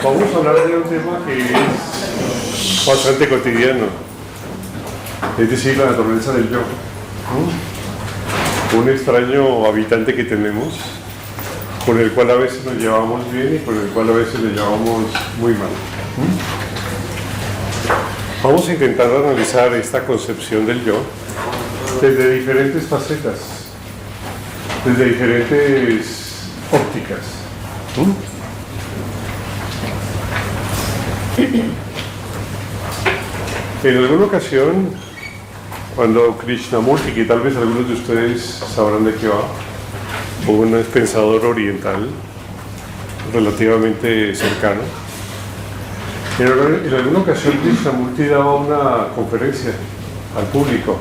Vamos a hablar de un tema que es bastante cotidiano, es decir, la naturaleza del yo. Un extraño habitante que tenemos, con el cual a veces nos llevamos bien y con el cual a veces nos llevamos muy mal. Vamos a intentar analizar esta concepción del yo desde diferentes facetas, desde diferentes ópticas. En alguna ocasión, cuando Krishnamurti, que tal vez algunos de ustedes sabrán de qué va, un pensador oriental relativamente cercano, en alguna ocasión Krishnamurti daba una conferencia al público.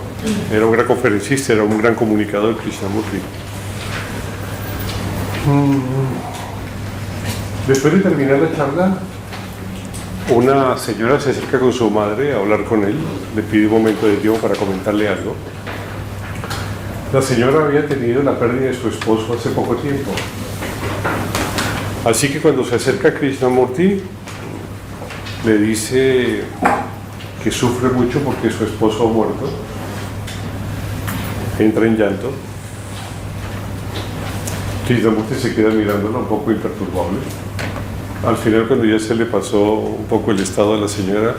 Era un gran conferencista, era un gran comunicador, Krishnamurti. Después de terminar la charla, una señora se acerca con su madre a hablar con él, le pide un momento de tiempo para comentarle algo. La señora había tenido la pérdida de su esposo hace poco tiempo. Así que cuando se acerca a Krishnamurti, le dice que sufre mucho porque su esposo ha muerto. Entra en llanto. Krishnamurti se queda mirándola un poco imperturbable. Al final, cuando ya se le pasó un poco el estado a la señora,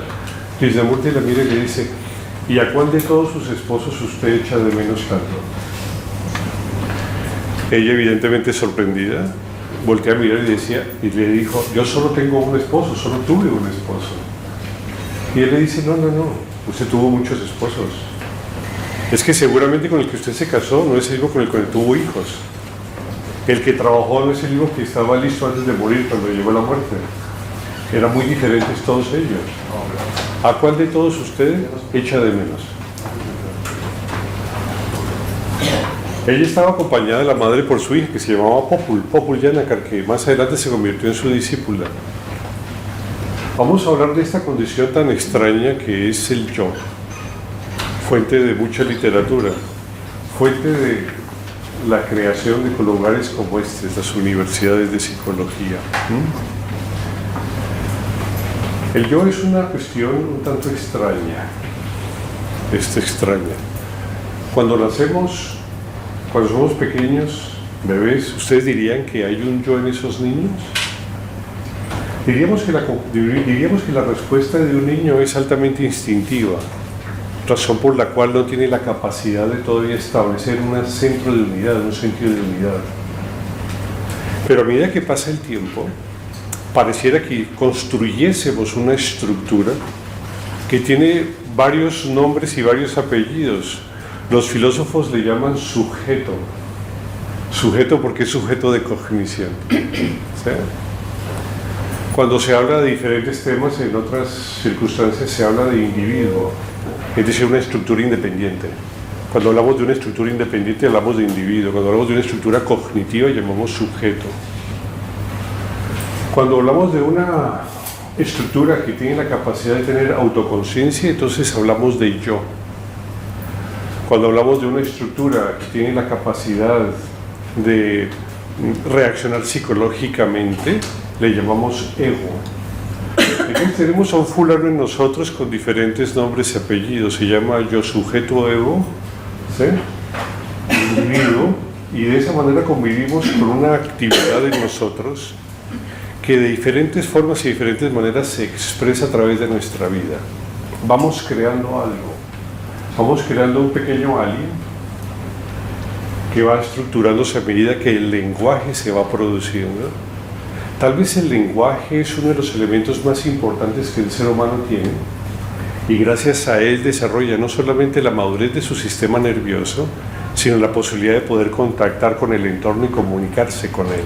Krishnamurti la mira y le dice: ¿y a cuál de todos sus esposos usted echa de menos tanto? Ella, evidentemente sorprendida, voltea a mirar y le dijo: yo solo tengo un esposo, solo tuve un esposo. Y él le dice: no, usted tuvo muchos esposos. Es que seguramente con el que usted se casó no es el mismo con el que tuvo hijos. El que trabajó no es el mismo que estaba listo antes de morir cuando llegó la muerte. Eran muy diferentes todos ellos. ¿A cuál de todos usted echa de menos? Ella estaba acompañada de la madre por su hija, que se llamaba Popul Janakar, que más adelante se convirtió en su discípula. Vamos a hablar de esta condición tan extraña que es el yo, fuente de mucha literatura, fuente de la creación de lugares como las universidades de psicología. El yo es una cuestión un tanto extraña. Extraña. Cuando nacemos, cuando somos pequeños, bebés, ¿ustedes dirían que hay un yo en esos niños? Diríamos que la respuesta de un niño es altamente instintiva, razón por la cual no tiene la capacidad de todavía establecer un centro de unidad, un sentido de unidad. Pero a medida que pasa el tiempo, pareciera que construyésemos una estructura que tiene varios nombres y varios apellidos. Los filósofos le llaman sujeto. Sujeto porque es sujeto de cognición. ¿Sí? Cuando se habla de diferentes temas, en otras circunstancias se habla de individuo, es decir, una estructura independiente. Cuando hablamos de una estructura independiente hablamos de individuo. Cuando hablamos de una estructura cognitiva llamamos sujeto. Cuando hablamos de una estructura que tiene la capacidad de tener autoconciencia, entonces hablamos de yo. Cuando hablamos de una estructura que tiene la capacidad de reaccionar psicológicamente, le llamamos ego. Entonces tenemos a un fulano en nosotros con diferentes nombres y apellidos. Se llama yo sujeto ego, ¿sí? Individuo, y de esa manera convivimos con una actividad en nosotros que de diferentes formas y diferentes maneras se expresa a través de nuestra vida. Vamos creando algo, vamos creando un pequeño alien que va estructurándose a medida que el lenguaje se va produciendo. Tal vez el lenguaje es uno de los elementos más importantes que el ser humano tiene, y gracias a él desarrolla no solamente la madurez de su sistema nervioso, sino la posibilidad de poder contactar con el entorno y comunicarse con él.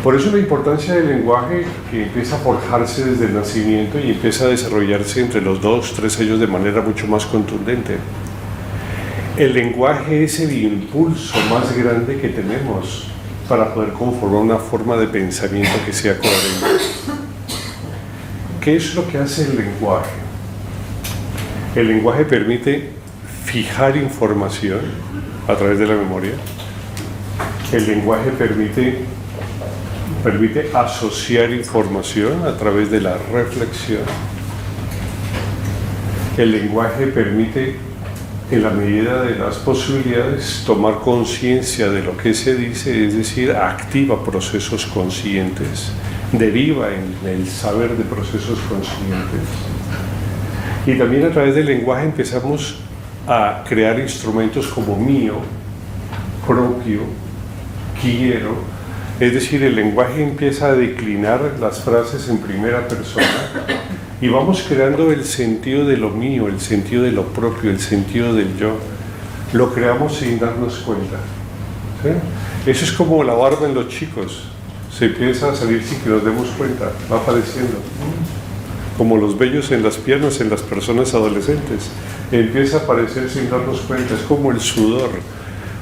Por eso la importancia del lenguaje, que empieza a forjarse desde el nacimiento y empieza a desarrollarse entre los 2-3 años de manera mucho más contundente. El lenguaje es el impulso más grande que tenemos para poder conformar una forma de pensamiento que sea coherente. ¿Qué es lo que hace el lenguaje? El lenguaje permite fijar información a través de la memoria. El lenguaje permite permite asociar información a través de la reflexión. El lenguaje permite, en la medida de las posibilidades, tomar conciencia de lo que se dice, es decir, activa procesos conscientes, deriva en el saber de procesos conscientes. Y también a través del lenguaje empezamos a crear instrumentos como mío, propio, quiero. Es decir, el lenguaje empieza a declinar las frases en primera persona y vamos creando el sentido de lo mío, el sentido de lo propio, el sentido del yo. Lo creamos sin darnos cuenta. ¿Sí? Eso es como la barba en los chicos. Se empieza a salir sin que nos demos cuenta, va apareciendo. Como los vellos en las piernas en las personas adolescentes. Empieza a aparecer sin darnos cuenta. Es como el sudor.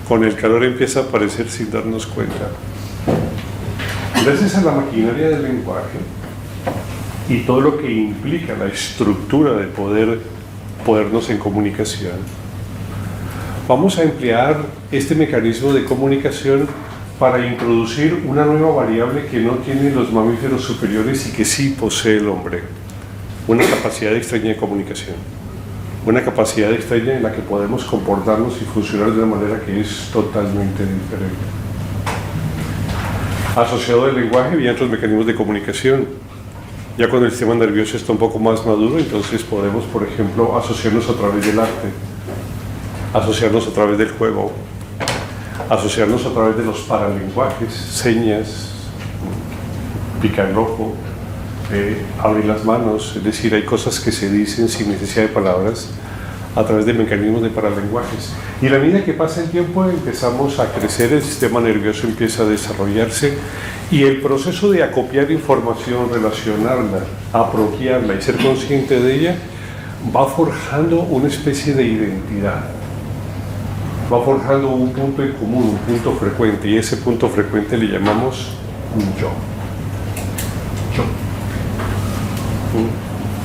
Con el calor empieza a aparecer sin darnos cuenta. Gracias a la maquinaria del lenguaje y todo lo que implica la estructura de podernos en comunicación, vamos a emplear este mecanismo de comunicación para introducir una nueva variable que no tienen los mamíferos superiores y que sí posee el hombre: una capacidad extraña de comunicación, una capacidad extraña en la que podemos comportarnos y funcionar de una manera que es totalmente diferente. Asociado al lenguaje vienen otros mecanismos de comunicación. Ya cuando el sistema nervioso está un poco más maduro, entonces podemos, por ejemplo, asociarnos a través del arte, asociarnos a través del juego, asociarnos a través de los paralenguajes, señas, picar el ojo, abrir las manos. Es decir, hay cosas que se dicen sin necesidad de palabras a través de mecanismos de paralenguajes. Y a la medida que pasa el tiempo empezamos a crecer, el sistema nervioso empieza a desarrollarse y el proceso de acopiar información, relacionarla, apropiarla y ser consciente de ella va forjando una especie de identidad, va forjando un punto en común, un punto frecuente, y ese punto frecuente le llamamos un yo.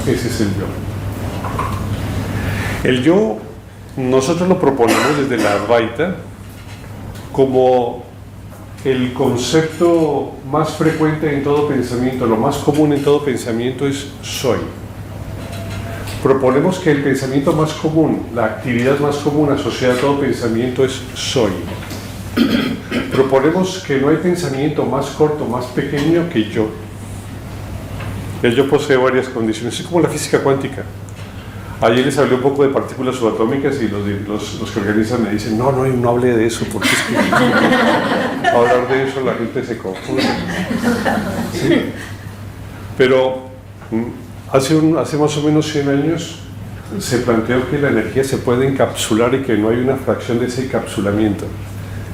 Ese es el yo. El yo, nosotros lo proponemos desde la Advaita como el concepto más frecuente en todo pensamiento, lo más común en todo pensamiento es soy. Proponemos que el pensamiento más común, la actividad más común asociada a todo pensamiento es soy. Proponemos que no hay pensamiento más corto, más pequeño que yo. El yo posee varias condiciones, es como la física cuántica. Ayer les hablé un poco de partículas subatómicas y los que organizan me dicen, no hable de eso, porque es que hablar de eso la gente se confunde. ¿Sí? Pero hace más o menos 100 años se planteó que la energía se puede encapsular y que no hay una fracción de ese encapsulamiento.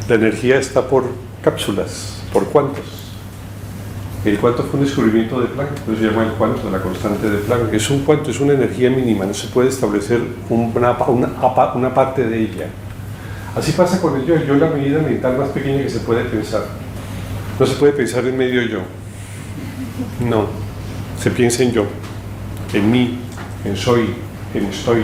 La energía está por cápsulas, por cuantos. El cuanto fue un descubrimiento de Planck, se llama el cuanto, la constante de Planck. Es un cuanto, es una energía mínima, no se puede establecer una parte de ella. Así pasa con el yo es la medida mental más pequeña que se puede pensar. No se puede pensar en medio yo. No, se piensa en yo, en mí, en soy, en estoy.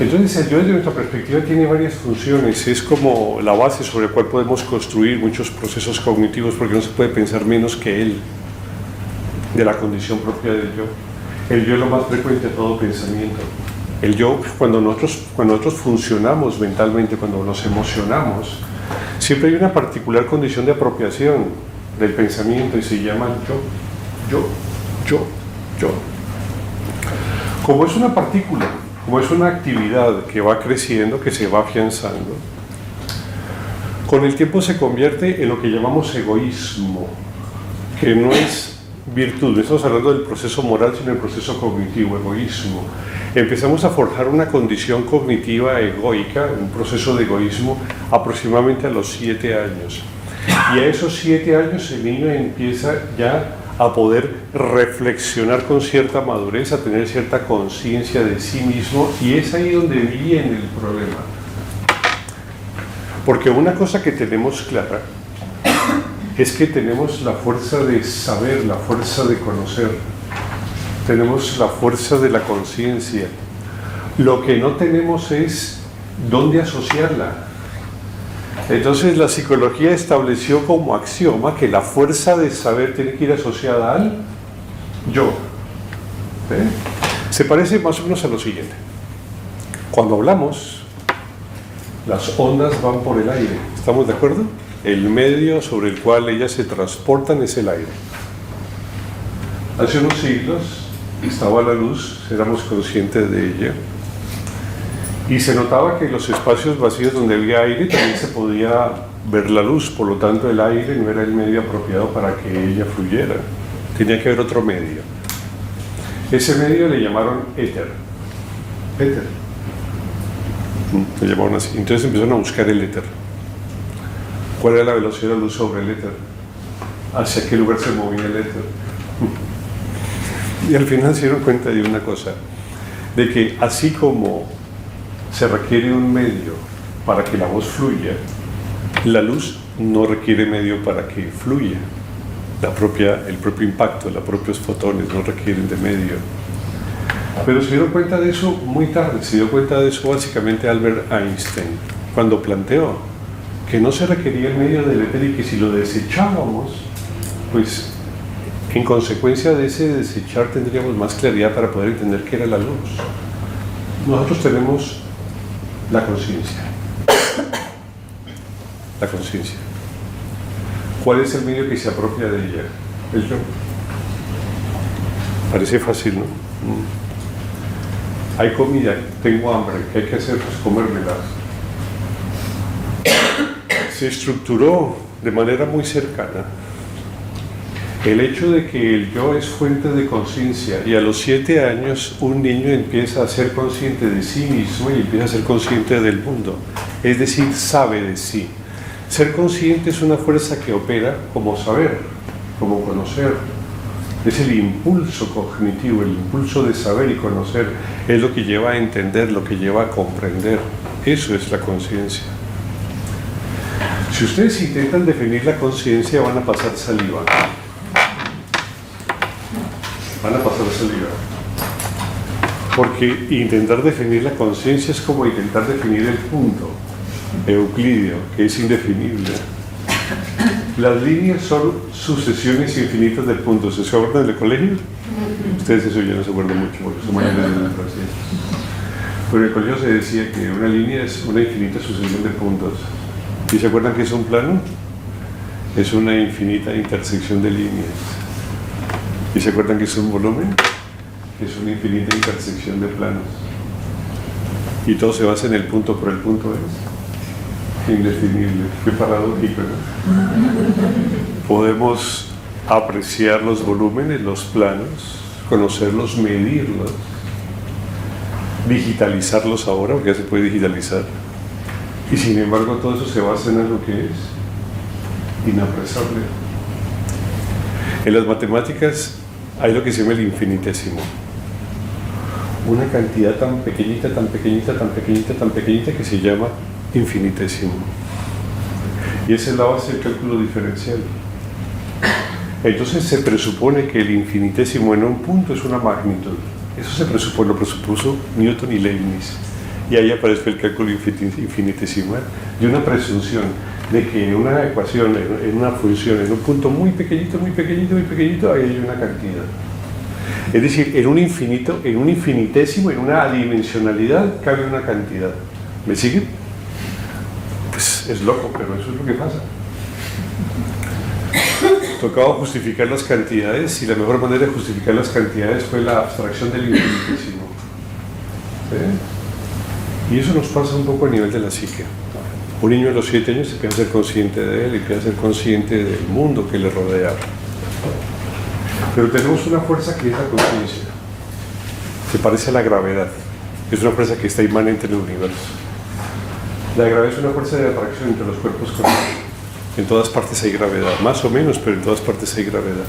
Entonces el yo desde nuestra perspectiva tiene varias funciones, es como la base sobre la cual podemos construir muchos procesos cognitivos, porque no se puede pensar menos que él, de la condición propia del yo. El yo es lo más frecuente de todo pensamiento. El yo, cuando nosotros funcionamos mentalmente, cuando nos emocionamos, siempre hay una particular condición de apropiación del pensamiento y se llama yo. Como es una partícula, como es una actividad que va creciendo, que se va afianzando, con el tiempo se convierte en lo que llamamos egoísmo, que no es virtud, no estamos hablando del proceso moral, sino del proceso cognitivo, egoísmo. Empezamos a forjar una condición cognitiva egoica, un proceso de egoísmo, aproximadamente a los 7 años. Y a esos 7 años el niño empieza ya a poder reflexionar con cierta madurez, a tener cierta conciencia de sí mismo, y es ahí donde viene el problema. Porque una cosa que tenemos clara es que tenemos la fuerza de saber, la fuerza de conocer, tenemos la fuerza de la conciencia. Lo que no tenemos es dónde asociarla. Entonces la psicología estableció como axioma que la fuerza de saber tiene que ir asociada al yo. Se parece más o menos a lo siguiente. Cuando hablamos, las ondas van por el aire. ¿Estamos de acuerdo? El medio sobre el cual ellas se transportan es el aire. Hace unos siglos estaba la luz, éramos conscientes de ella, y se notaba que en los espacios vacíos donde había aire también se podía ver la luz, por lo tanto el aire no era el medio apropiado para que ella fluyera, tenía que haber otro medio. Ese medio le llamaron éter. Éter. Le llamaron así. Entonces empezaron a buscar el éter. ¿Cuál era la velocidad de la luz sobre el éter? ¿Hacia qué lugar se movía el éter? Y al final se dieron cuenta de una cosa, de que así como se requiere un medio para que la voz fluya, la luz no requiere medio para que fluya. El propio impacto, los propios fotones no requieren de medio. Pero se dieron cuenta de eso muy tarde, se dio cuenta de eso básicamente Albert Einstein, cuando planteó que no se requería el medio del éter y que si lo desechábamos, pues en consecuencia de ese desechar tendríamos más claridad para poder entender qué era la luz. Nosotros tenemos la conciencia. La conciencia. ¿Cuál es el medio que se apropia de ella? El yo. Parece fácil, ¿no? Hay comida, tengo hambre, ¿qué hay que hacer? Pues comérmela. Se estructuró de manera muy cercana el hecho de que el yo es fuente de conciencia, y a los 7 años un niño empieza a ser consciente de sí mismo y empieza a ser consciente del mundo, es decir, sabe de sí. Ser consciente es una fuerza que opera como saber, como conocer. Es el impulso cognitivo, el impulso de saber y conocer, es lo que lleva a entender, lo que lleva a comprender. Eso es la conciencia. Si ustedes intentan definir la conciencia, van a pasar saliva. Van a pasar saliva. Porque intentar definir la conciencia es como intentar definir el punto euclídeo, que es indefinible. Las líneas son sucesiones infinitas de puntos. ¿Se acuerdan del colegio? Ustedes eso ya no se acuerdan mucho, porque son mayores de la clase. Pero en el colegio se decía que una línea es una infinita sucesión de puntos. ¿Y se acuerdan que es un plano? Es una infinita intersección de líneas. ¿Y se acuerdan que es un volumen? Es una infinita intersección de planos. Y todo se basa en el punto, pero el punto es indefinible. Qué paradójico, ¿no? Podemos apreciar los volúmenes, los planos, conocerlos, medirlos, digitalizarlos ahora, porque ya se puede digitalizar. Y sin embargo todo eso se basa en algo que es inapresable. En las matemáticas hay lo que se llama el infinitésimo. Una cantidad tan pequeñita, tan pequeñita, tan pequeñita, tan pequeñita que se llama infinitésimo. Y esa es la base del cálculo diferencial. Entonces se presupone que el infinitésimo en un punto es una magnitud. Eso se presupone, lo presupuso Newton y Leibniz. Y ahí aparece el cálculo infinitesimal y una presunción de que en una ecuación, en una función, en un punto muy pequeñito, muy pequeñito, muy pequeñito, ahí hay una cantidad. Es decir, en un infinito, en un infinitésimo, en una adimensionalidad, cabe una cantidad. ¿Me siguen? Pues es loco, pero eso es lo que pasa. Tocaba justificar las cantidades y la mejor manera de justificar las cantidades fue la abstracción del infinitésimo. ¿Sí? Y eso nos pasa un poco a nivel de la psique. Un niño a los 7 años empieza a ser consciente de él, empieza a ser consciente del mundo que le rodea. Pero tenemos una fuerza que es la conciencia, que parece a la gravedad. Es una fuerza que está inmanente en el universo. La gravedad es una fuerza de atracción entre los cuerpos conectados. En todas partes hay gravedad, más o menos, pero en todas partes hay gravedad.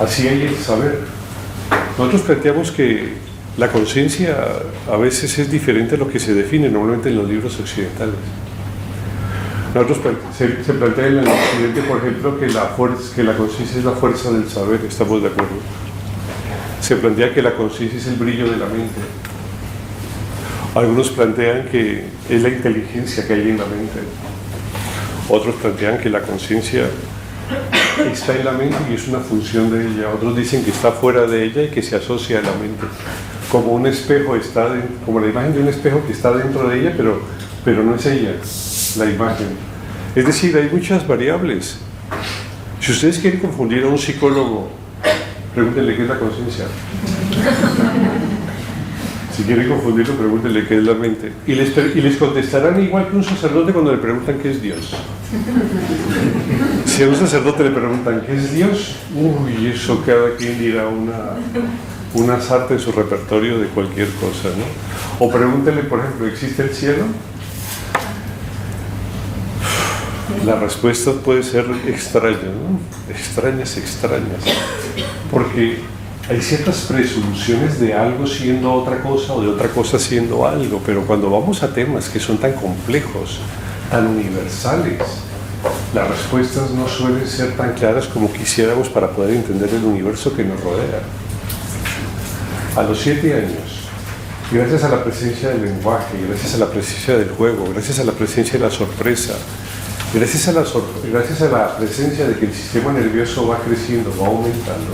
Así hay el saber. Nosotros planteamos que la conciencia a veces es diferente a lo que se define normalmente en los libros occidentales. Nosotros se plantea en el occidente, por ejemplo, que la conciencia es la fuerza del saber, estamos de acuerdo. Se plantea que la conciencia es el brillo de la mente. Algunos plantean que es la inteligencia que hay en la mente. Otros plantean que la conciencia está en la mente y es una función de ella. Otros dicen que está fuera de ella y que se asocia a la mente. Como un espejo como la imagen de un espejo que está dentro de ella, pero no es ella, la imagen. Es decir, hay muchas variables. Si ustedes quieren confundir a un psicólogo, pregúntenle qué es la conciencia. Si quieren confundirlo, pregúntenle qué es la mente. Y les contestarán igual que un sacerdote cuando le preguntan qué es Dios. Si a un sacerdote le preguntan qué es Dios, uy, eso cada quien dirá una sarta en su repertorio de cualquier cosa, ¿no? O pregúntenle, por ejemplo, ¿existe el cielo? La respuesta puede ser extraña, ¿no? Extrañas. Porque hay ciertas presunciones de algo siendo otra cosa o de otra cosa siendo algo, pero cuando vamos a temas que son tan complejos, tan universales, las respuestas no suelen ser tan claras como quisiéramos para poder entender el universo que nos rodea. A los 7 años, gracias a la presencia del lenguaje, gracias a la presencia del juego, gracias a la presencia de la sorpresa, gracias a la presencia de que el sistema nervioso va creciendo, va aumentando,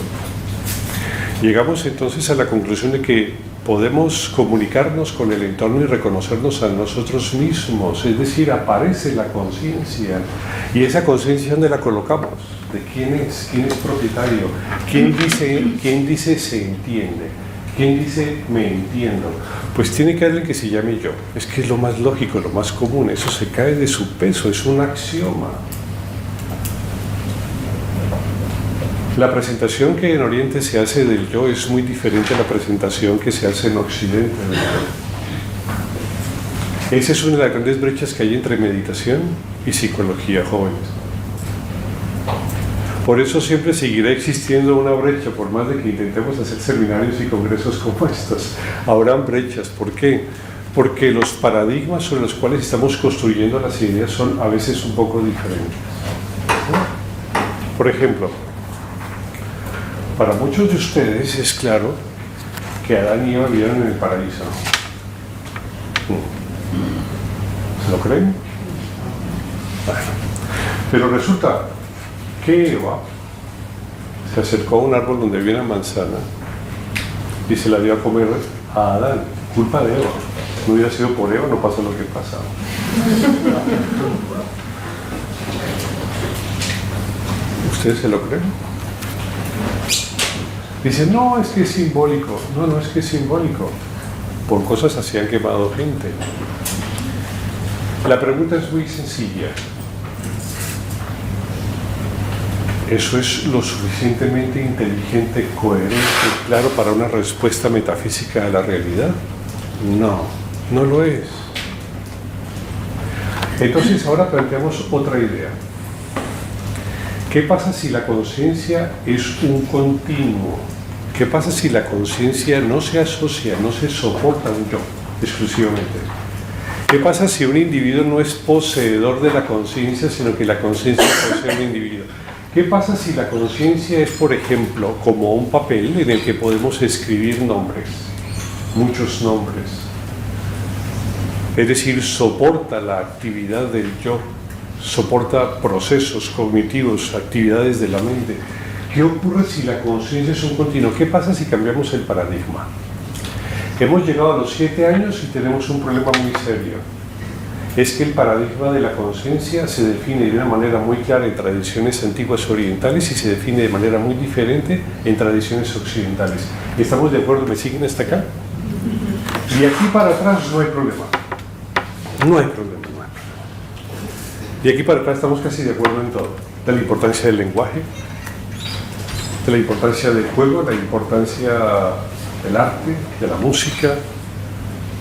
llegamos entonces a la conclusión de que podemos comunicarnos con el entorno y reconocernos a nosotros mismos, es decir, aparece la conciencia. ¿Y esa conciencia dónde la colocamos? ¿De quién es? ¿Quién es propietario? ¿Quién dice se entiende? ¿Quién dice me entiendo? Pues tiene que haber alguien que se llame yo. Es que es lo más lógico, lo más común. Eso se cae de su peso, es un axioma. La presentación que en Oriente se hace del yo es muy diferente a la presentación que se hace en Occidente del yo. Esa es una de las grandes brechas que hay entre meditación y psicología, jóvenes. Por eso siempre seguirá existiendo una brecha, por más de que intentemos hacer seminarios y congresos como estos. Habrán brechas. ¿Por qué? Porque los paradigmas sobre los cuales estamos construyendo las ideas son a veces un poco diferentes. Por ejemplo, para muchos de ustedes es claro que Adán y Eva vivieron en el paraíso. ¿Se lo creen? Bueno, pero resulta que Eva se acercó a un árbol donde había una manzana y se la dio a comer a Adán. Culpa de Eva. No hubiera sido por Eva, no pasa lo que pasa. ¿Ustedes se lo creen? Dicen, no, es que es simbólico. No es que es simbólico. Por cosas así han quemado gente. La pregunta es muy sencilla. ¿Eso es lo suficientemente inteligente, coherente, claro para una respuesta metafísica a la realidad? No lo es. Entonces ahora planteamos otra idea. ¿Qué pasa si la conciencia es un continuo? ¿Qué pasa si la conciencia no se asocia, no se soporta a un yo exclusivamente? ¿Qué pasa si un individuo no es poseedor de la conciencia, sino que la conciencia posee a un individuo? ¿Qué pasa si la conciencia es, por ejemplo, como un papel en el que podemos escribir nombres, muchos nombres? Es decir, soporta la actividad del yo, soporta procesos cognitivos, actividades de la mente. ¿Qué ocurre si la conciencia es un continuo? ¿Qué pasa si cambiamos el paradigma? Hemos llegado a los 7 años y tenemos un problema muy serio. Es que el paradigma de la conciencia se define de una manera muy clara en tradiciones antiguas orientales y se define de manera muy diferente en tradiciones occidentales. ¿Estamos de acuerdo? ¿Me siguen hasta acá? Y aquí para atrás no hay problema. No hay problema. Y aquí para atrás estamos casi de acuerdo en todo. De la importancia del lenguaje, de la importancia del juego, la importancia del arte, de la música,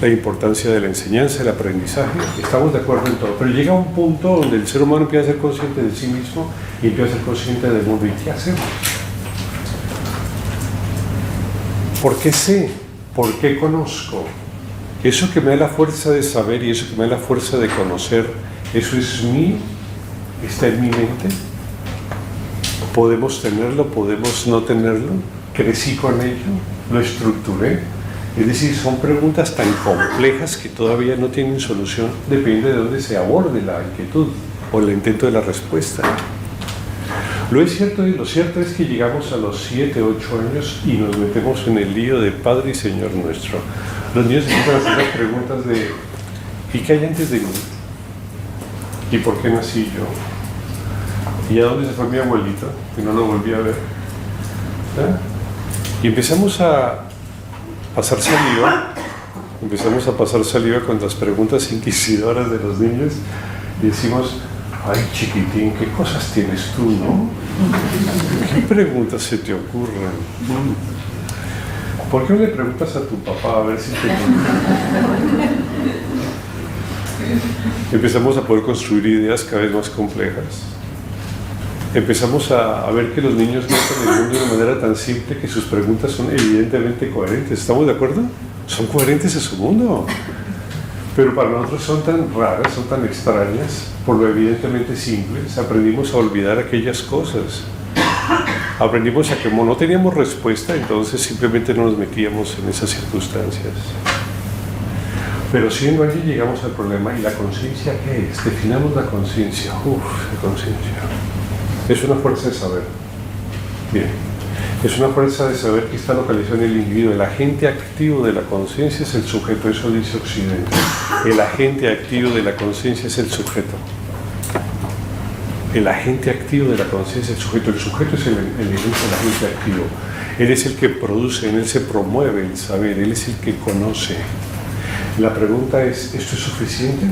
la importancia de la enseñanza, el aprendizaje. Estamos de acuerdo en todo. Pero llega un punto donde el ser humano empieza a ser consciente de sí mismo y empieza a ser consciente del mundo. ¿Y qué hacemos? ¿Por qué sé? ¿Por qué conozco? Eso que me da la fuerza de saber y eso que me da la fuerza de conocer, ¿eso es mío? ¿Está en mi mente? ¿Podemos tenerlo? ¿Podemos no tenerlo? ¿Crecí con ello? ¿Lo estructuré? Es decir, son preguntas tan complejas que todavía no tienen solución, depende de dónde se aborde la inquietud o el intento de la respuesta. Lo cierto es que llegamos a los 7, 8 años y nos metemos en el lío de Padre y Señor nuestro. Los niños empiezan a hacer las preguntas de ¿y qué hay antes de mí? ¿Y por qué nací yo? ¿Y a dónde se fue mi abuelito? Que no lo volví a ver. ¿Ah? Y empezamos a pasar saliva con las preguntas inquisidoras de los niños y decimos, ay chiquitín, ¿qué cosas tienes tú, no? ¿Qué preguntas se te ocurren? ¿Por qué no le preguntas a tu papá a ver si te... Empezamos a poder construir ideas cada vez más complejas. Empezamos a ver que los niños notan el mundo de una manera tan simple que sus preguntas son evidentemente coherentes. ¿Estamos de acuerdo? Son coherentes en su mundo. Pero para nosotros son tan raras, son tan extrañas, por lo evidentemente simples. Aprendimos a olvidar aquellas cosas. Aprendimos a que como no teníamos respuesta, entonces simplemente no nos metíamos en esas circunstancias. Pero siendo allí llegamos al problema. ¿Y la conciencia qué es? Definamos la conciencia. La conciencia. Es una fuerza de saber. Bien. Es una fuerza de saber que está localizada en el individuo. El agente activo de la conciencia es el sujeto. Eso dice Occidente. El agente activo de la conciencia es el sujeto. El agente activo de la conciencia es el sujeto. El sujeto es el agente activo. Él es el que produce, en él se promueve el saber. Él es el que conoce. La pregunta es, ¿esto es suficiente?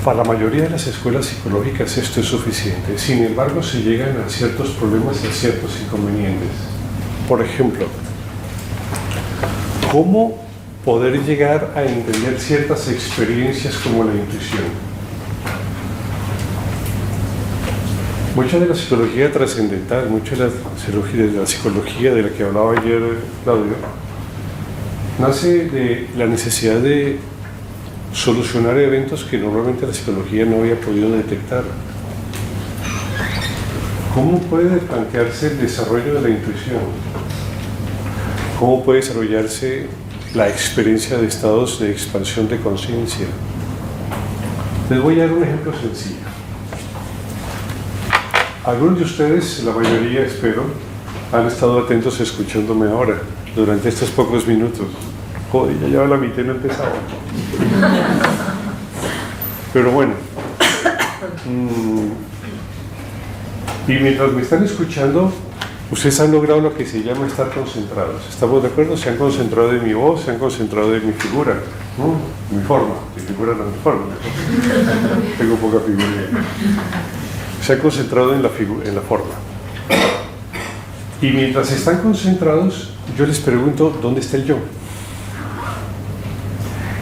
Para la mayoría de las escuelas psicológicas esto es suficiente. Sin embargo, se llegan a ciertos problemas y a ciertos inconvenientes. Por ejemplo, ¿cómo poder llegar a entender ciertas experiencias como la intuición? Mucha de la psicología trascendental, mucha de la psicología de la que hablaba ayer Claudio, nace de la necesidad de solucionar eventos que normalmente la psicología no había podido detectar. ¿Cómo puede plantearse el desarrollo de la intuición? ¿Cómo puede desarrollarse la experiencia de estados de expansión de conciencia? Les voy a dar un ejemplo sencillo. Algunos de ustedes, la mayoría espero, han estado atentos escuchándome ahora, durante estos pocos minutos. Joder, ya lleva la mitad y no he empezado. Pero bueno. Y mientras me están escuchando, ustedes han logrado lo que se llama estar concentrados. ¿Estamos de acuerdo? Se han concentrado en mi voz, se han concentrado en mi figura, ¿no? Mi forma. Mi figura no es mi forma. Tengo poca figura. Se han concentrado en la forma. Y mientras están concentrados, yo les pregunto, ¿dónde está el yo?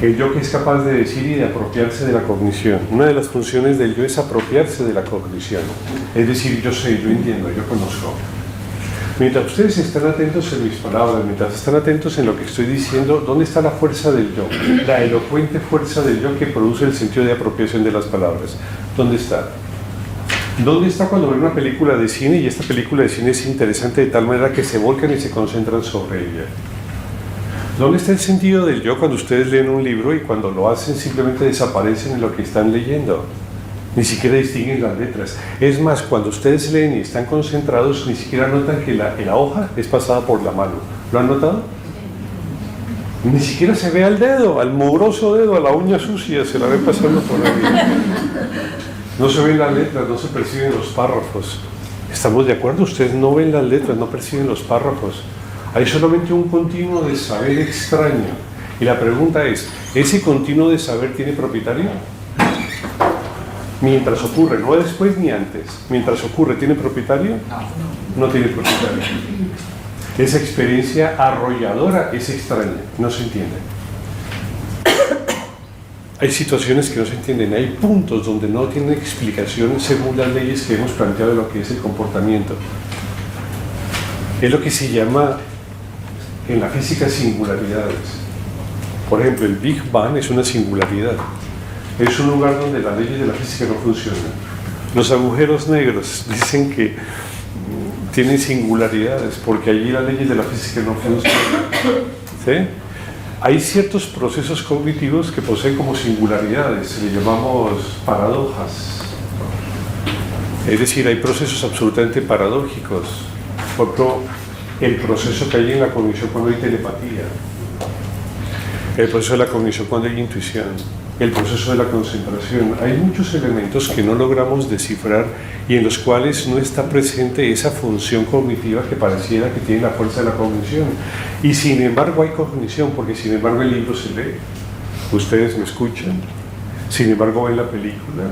El yo que es capaz de decir y de apropiarse de la cognición. Una de las funciones del yo es apropiarse de la cognición. Es decir, yo sé, yo entiendo, yo conozco. Mientras ustedes están atentos en mis palabras, mientras están atentos en lo que estoy diciendo, ¿dónde está la fuerza del yo? La elocuente fuerza del yo que produce el sentido de apropiación de las palabras. ¿Dónde está? ¿Dónde está cuando ven una película de cine y esta película de cine es interesante de tal manera que se volcan y se concentran sobre ella? ¿Dónde está el sentido del yo cuando ustedes leen un libro y cuando lo hacen simplemente desaparecen en lo que están leyendo? Ni siquiera distinguen las letras. Es más, cuando ustedes leen y están concentrados, ni siquiera notan que la hoja es pasada por la mano. ¿Lo han notado? Ni siquiera se ve al dedo, al mugroso dedo, a la uña sucia, se la ve pasando por ahí. No se ven las letras, no se perciben los párrafos. ¿Estamos de acuerdo? Ustedes no ven las letras, no perciben los párrafos. Hay solamente un continuo de saber extraño. Y la pregunta es, ¿ese continuo de saber tiene propietario? Mientras ocurre, no después ni antes. Mientras ocurre, ¿tiene propietario? No tiene propietario. Esa experiencia arrolladora es extraña, no se entiende. Hay situaciones que no se entienden, hay puntos donde no tienen explicación según las leyes que hemos planteado de lo que es el comportamiento. Es lo que se llama en la física singularidades. Por ejemplo, el Big Bang es una singularidad. Es un lugar donde las leyes de la física no funcionan. Los agujeros negros dicen que tienen singularidades porque allí las leyes de la física no funcionan. ¿sí? Hay ciertos procesos cognitivos que poseen como singularidades, le llamamos paradojas. Es decir, hay procesos absolutamente paradójicos. Por ejemplo, el proceso que hay en la cognición cuando hay telepatía, el proceso de la cognición cuando hay intuición, el proceso de la concentración. Hay muchos elementos que no logramos descifrar y en los cuales no está presente esa función cognitiva que pareciera que tiene la fuerza de la cognición. Y sin embargo hay cognición, porque sin embargo el libro se lee, ustedes me escuchan, sin embargo ven la película,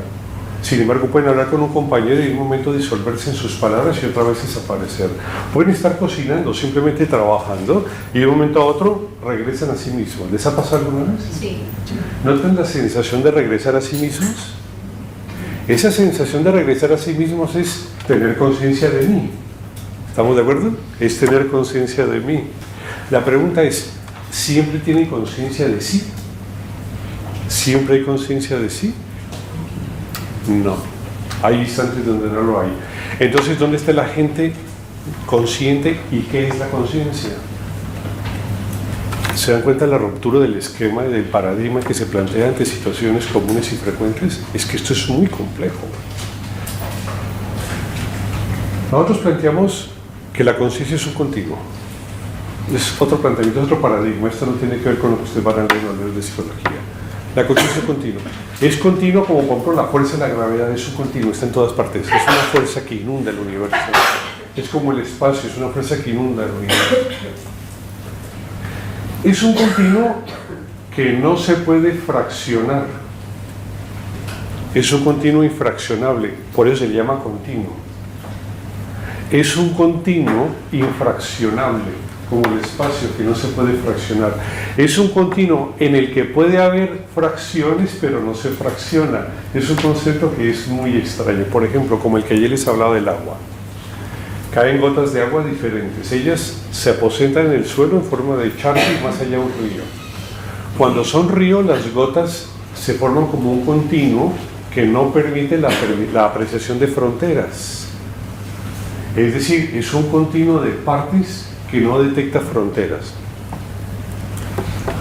sin embargo pueden hablar con un compañero y en un momento disolverse en sus palabras y otra vez desaparecer. Pueden estar cocinando, simplemente trabajando y de un momento a otro regresan a sí mismos. ¿Les ha pasado alguna vez? Sí. ¿Notan la sensación de regresar a sí mismos? Esa sensación de regresar a sí mismos es tener conciencia de mí. ¿Estamos de acuerdo? Es tener conciencia de mí. La pregunta es, ¿siempre tienen conciencia de sí? ¿Siempre hay conciencia de sí? No. Hay instantes donde no lo hay. Entonces, ¿dónde está la gente consciente y qué es la conciencia? ¿Se dan cuenta de la ruptura del esquema y del paradigma que se plantea ante situaciones comunes y frecuentes? Es que esto es muy complejo. Nosotros planteamos que la conciencia es un continuo. Es otro planteamiento, es otro paradigma. Esto no tiene que ver con lo que ustedes van a leer en los libros de psicología. La conciencia es continua. Es continuo como por ejemplo la fuerza de la gravedad, es un continuo, está en todas partes. Es una fuerza que inunda el universo. Es como el espacio, es una fuerza que inunda el universo. Es un continuo que no se puede fraccionar. Es un continuo infraccionable, por eso se le llama continuo. Es un continuo infraccionable, como el espacio que no se puede fraccionar. Es un continuo en el que puede haber fracciones, pero no se fracciona. Es un concepto que es muy extraño. Por ejemplo, como el que ayer les hablaba del agua. Caen gotas de agua diferentes. Ellas se aposentan en el suelo en forma de charco y más allá un río. Cuando son río, las gotas se forman como un continuo que no permite la apreciación de fronteras. Es decir, es un continuo de partes que no detecta fronteras.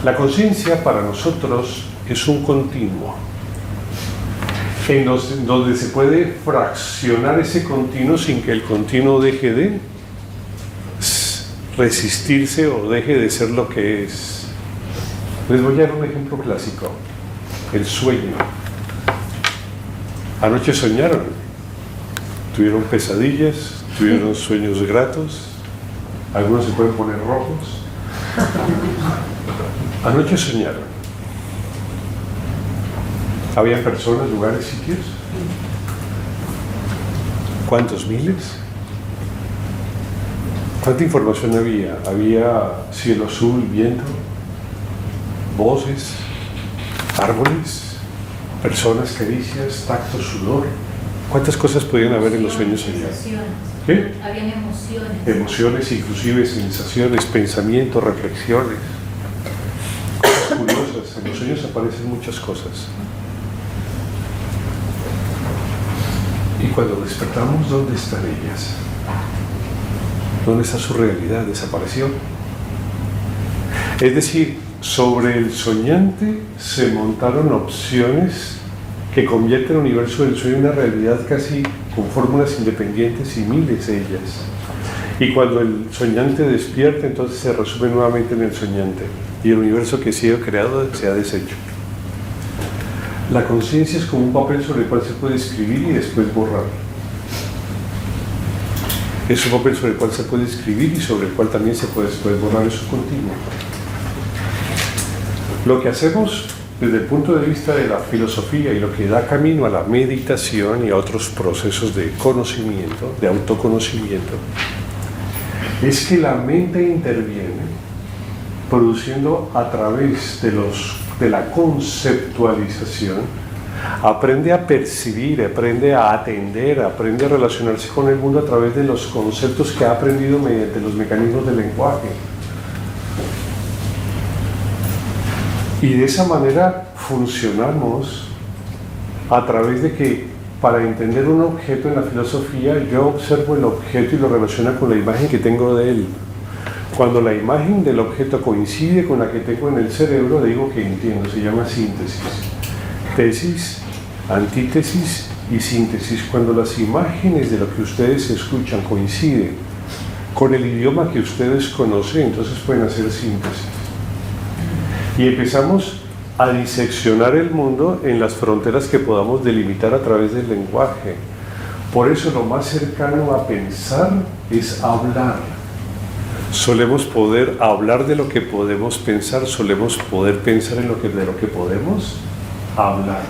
La conciencia para nosotros es un continuo en donde se puede fraccionar ese continuo sin que el continuo deje de resistirse o deje de ser lo que es. Les voy a dar un ejemplo clásico: el sueño. Anoche soñaron, tuvieron pesadillas, tuvieron sueños gratos. Algunos se pueden poner rojos. Anoche soñaron. ¿Había personas, lugares, sitios? ¿Cuántos miles? ¿Cuánta información había? Había cielo azul, viento, voces, árboles, personas, caricias, tacto, sudor. ¿Cuántas cosas podían haber en los sueños allá? ¿Qué? Habían emociones. Emociones, inclusive sensaciones, pensamientos, reflexiones. Cosas curiosas. En los sueños aparecen muchas cosas. Y cuando despertamos, ¿dónde están ellas? ¿Dónde está su realidad? ¿Desapareció? Es decir, sobre el soñante se montaron opciones que convierten el universo del sueño en una realidad casi con fórmulas independientes y miles de ellas. Y cuando el soñante despierta, entonces se resume nuevamente en el soñante y el universo que ha sido creado se ha deshecho. La conciencia es como un papel sobre el cual se puede escribir y después borrar. Es un papel sobre el cual se puede escribir y sobre el cual también se puede después borrar, es un continuo. Lo que hacemos desde el punto de vista de la filosofía y lo que da camino a la meditación y a otros procesos de conocimiento, de autoconocimiento, es que la mente interviene produciendo a través de la conceptualización, aprende a percibir, aprende a atender, aprende a relacionarse con el mundo a través de los conceptos que ha aprendido mediante los mecanismos del lenguaje. Y de esa manera funcionamos a través de que para entender un objeto en la filosofía yo observo el objeto y lo relaciono con la imagen que tengo de él. Cuando la imagen del objeto coincide con la que tengo en el cerebro, digo que entiendo, se llama síntesis. Tesis, antítesis y síntesis. Cuando las imágenes de lo que ustedes escuchan coinciden con el idioma que ustedes conocen, entonces pueden hacer síntesis. Y empezamos a diseccionar el mundo en las fronteras que podamos delimitar a través del lenguaje. Por eso lo más cercano a pensar es hablar. Solemos poder hablar de lo que podemos pensar, solemos poder pensar de lo que podemos hablar.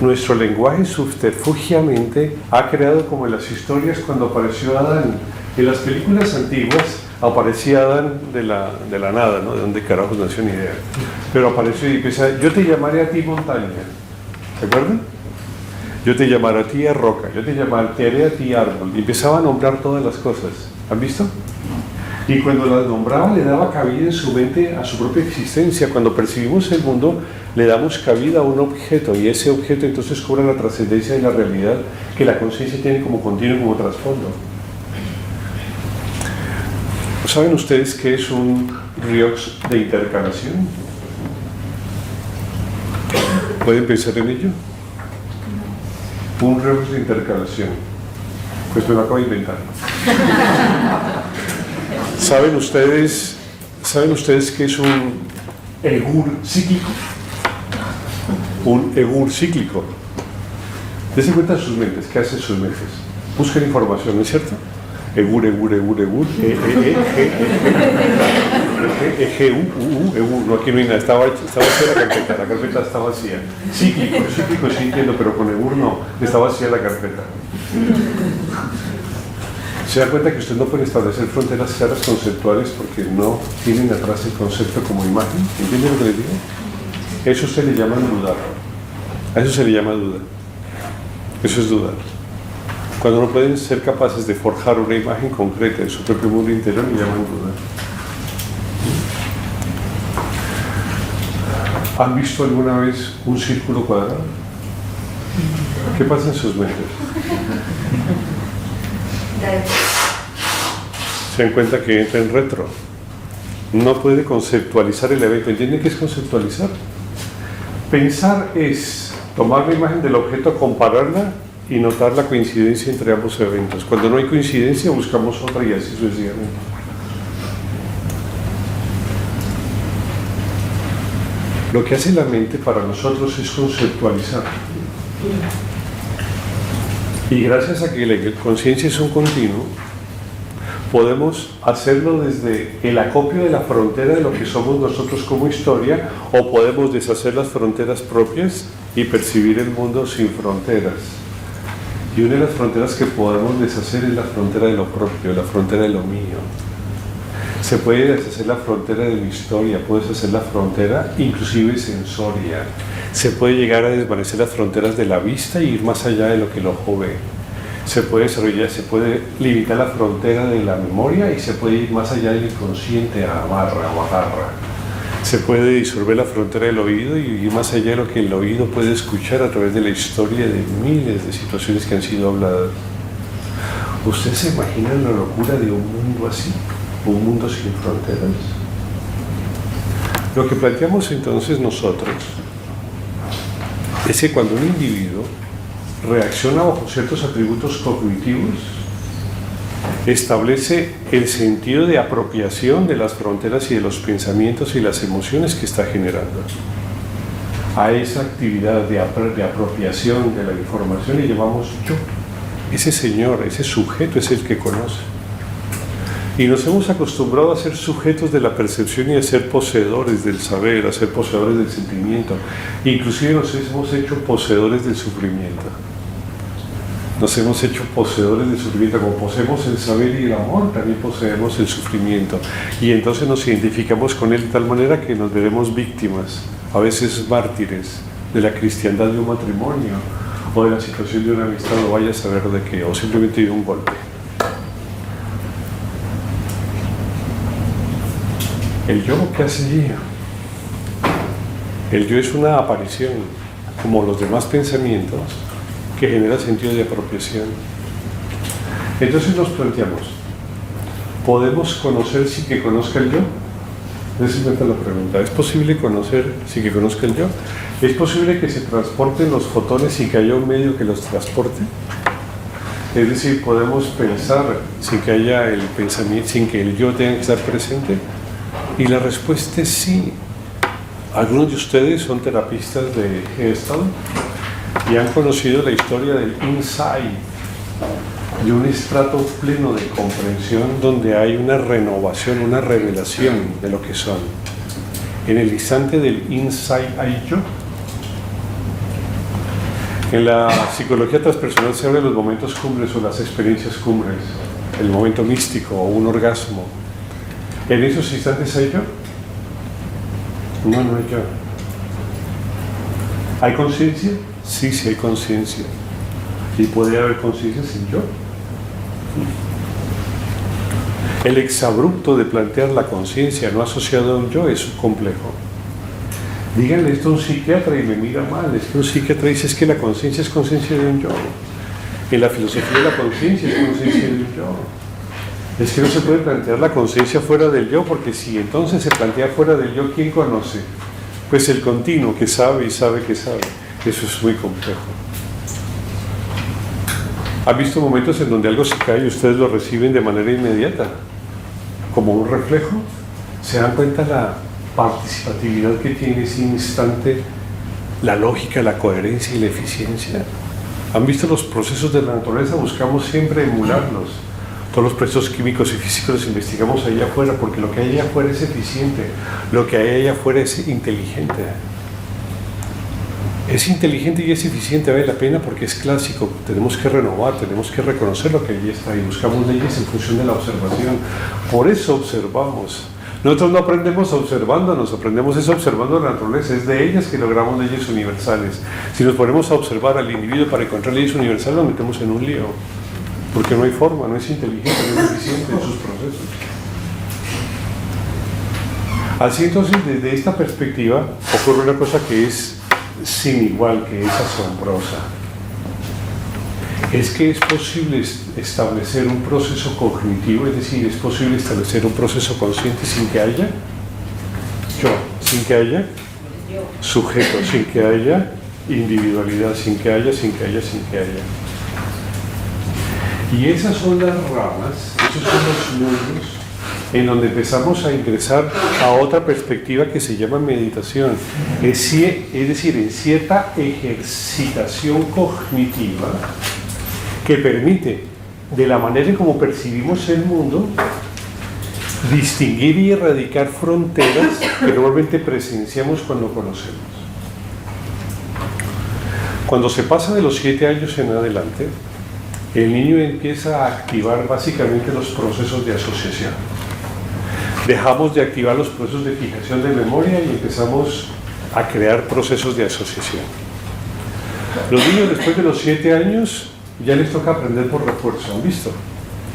Nuestro lenguaje subterfugiamente ha creado como en las historias cuando apareció Adán. En las películas antiguas aparecía Adán de la nada, ¿no? De dónde carajos nació ni idea. Pero apareció y empieza, yo te llamaré a ti montaña. ¿Se acuerdan? Yo te llamaré a ti roca, yo te llamaré a ti árbol. Y empezaba a nombrar todas las cosas. ¿Han visto? Y cuando las nombraba le daba cabida en su mente a su propia existencia. Cuando percibimos el mundo le damos cabida a un objeto y ese objeto entonces cobra la trascendencia de la realidad que la conciencia tiene como continuo, como trasfondo. ¿Saben ustedes qué es un redox de intercalación? ¿Pueden pensar en ello? Un redox de intercalación. Pues me lo acabo de inventar. ¿Saben ustedes qué es un egur cíclico? Un egur cíclico. Dense cuenta de sus mentes, ¿qué hacen sus mentes? Busquen información, ¿no es cierto? Egur, egur, no, aquí no hay nada, estaba vacía la carpeta está vacía. Cíclico sí entiendo, pero con egur no, está vacía la carpeta. Se da cuenta que usted no puede establecer fronteras claras conceptuales porque no tienen atrás el concepto como imagen. ¿Entienden lo que les digo? Eso se le llama dudar. A eso se le llama duda. Eso es dudar. Cuando no pueden ser capaces de forjar una imagen concreta en su propio mundo interior, le llaman dudar. ¿Han visto alguna vez un círculo cuadrado? ¿Qué pasa en sus mentes? Se dan cuenta que entra en retro. No puede conceptualizar el evento. ¿Entienden qué es conceptualizar? Pensar es tomar la imagen del objeto, compararla y notar la coincidencia entre ambos eventos. Cuando no hay coincidencia, buscamos otra y así sucesivamente. Lo que hace la mente para nosotros es conceptualizar. Y gracias a que la conciencia es un continuo, podemos hacerlo desde el acopio de la frontera de lo que somos nosotros como historia, o podemos deshacer las fronteras propias y percibir el mundo sin fronteras. Y una de las fronteras que podemos deshacer es la frontera de lo propio, la frontera de lo mío. Se puede deshacer la frontera de mi historia, puedes hacer la frontera inclusive sensoria. Se puede llegar a desvanecer las fronteras de la vista y ir más allá de lo que el ojo ve. Se puede desarrollar, se puede limitar la frontera de la memoria y se puede ir más allá del inconsciente a amarra. Se puede disolver la frontera del oído y ir más allá de lo que el oído puede escuchar a través de la historia de miles de situaciones que han sido habladas. ¿Ustedes se imaginan la locura de un mundo así? Un mundo sin fronteras. Lo que planteamos entonces nosotros es que cuando un individuo reacciona bajo ciertos atributos cognitivos, establece el sentido de apropiación de las fronteras y de los pensamientos y las emociones que está generando. A esa actividad de apropiación de la información le llamamos yo. Ese señor, ese sujeto es el que conoce. Y nos hemos acostumbrado a ser sujetos de la percepción y a ser poseedores del saber, a ser poseedores del sentimiento. Inclusive nos hemos hecho poseedores del sufrimiento. Nos hemos hecho poseedores del sufrimiento. Como poseemos el saber y el amor, también poseemos el sufrimiento. Y entonces nos identificamos con él de tal manera que nos veremos víctimas, a veces mártires, de la cristiandad de un matrimonio, o de la situación de una amistad, o vaya a saber de qué, o simplemente de un golpe. El yo, ¿qué hace allí? El yo es una aparición, como los demás pensamientos, que genera sentido de apropiación. Entonces nos planteamos, ¿podemos conocer sin que conozca el yo? Esa es la pregunta. ¿Es posible conocer sin que conozca el yo? ¿Es posible que se transporten los fotones sin que haya un medio que los transporte? Es decir, ¿podemos pensar sin que haya el pensamiento, sin que el yo tenga que estar presente? Y la respuesta es sí. Algunos de ustedes son terapistas de Gestalt y han conocido la historia del insight, de un estrato pleno de comprensión donde hay una renovación, una revelación de lo que son. En el instante del insight hay yo. En la psicología transpersonal se habla de los momentos cumbres o las experiencias cumbres, el momento místico o un orgasmo. ¿En esos instantes hay yo? No hay yo. ¿Hay conciencia? Sí, sí hay conciencia. ¿Y puede haber conciencia sin yo? El exabrupto de plantear la conciencia no asociada a un yo es complejo. Díganle esto a un psiquiatra y me mira mal. Es que un psiquiatra dice es que la conciencia es conciencia de un yo. En la filosofía la conciencia es conciencia de un yo. Es que no se puede plantear la conciencia fuera del yo, porque si entonces se plantea fuera del yo, ¿quién conoce? Pues el continuo que sabe y sabe que sabe. Eso es muy complejo. ¿Han visto momentos en donde algo se cae y ustedes lo reciben de manera inmediata? Como un reflejo. ¿Se dan cuenta la participatividad que tiene ese instante, la lógica, la coherencia y la eficiencia? ¿Han visto los procesos de la naturaleza? Buscamos siempre emularlos. Todos los procesos químicos y físicos los investigamos allá afuera, porque lo que hay allá afuera es eficiente, lo que hay allá afuera es inteligente. Es inteligente y es eficiente, vale la pena porque es clásico. Tenemos que renovar, tenemos que reconocer lo que allí está y buscamos leyes en función de la observación. Por eso observamos. Nosotros no aprendemos observándonos, aprendemos es observando la naturaleza, es de ellas que logramos leyes universales. Si nos ponemos a observar al individuo para encontrar leyes universales, nos metemos en un lío, porque no hay forma, no es inteligente, no es eficiente en sus procesos. Así entonces, desde esta perspectiva, ocurre una cosa que es sin igual, que es asombrosa. Es que es posible establecer un proceso cognitivo, es decir, es posible establecer un proceso consciente sin que haya yo, sin que haya sujeto, sin que haya individualidad, sin que haya. Y esas son las ramas, esos son los mundos en donde empezamos a ingresar a otra perspectiva que se llama meditación. Es decir, en cierta ejercitación cognitiva que permite, de la manera en como percibimos el mundo, distinguir y erradicar fronteras que normalmente presenciamos cuando conocemos. Cuando se pasa de los 7 años en adelante, el niño empieza a activar básicamente los procesos de asociación. Dejamos de activar los procesos de fijación de memoria y empezamos a crear procesos de asociación. Los niños después de los 7 años ya les toca aprender por refuerzo, ¿han visto?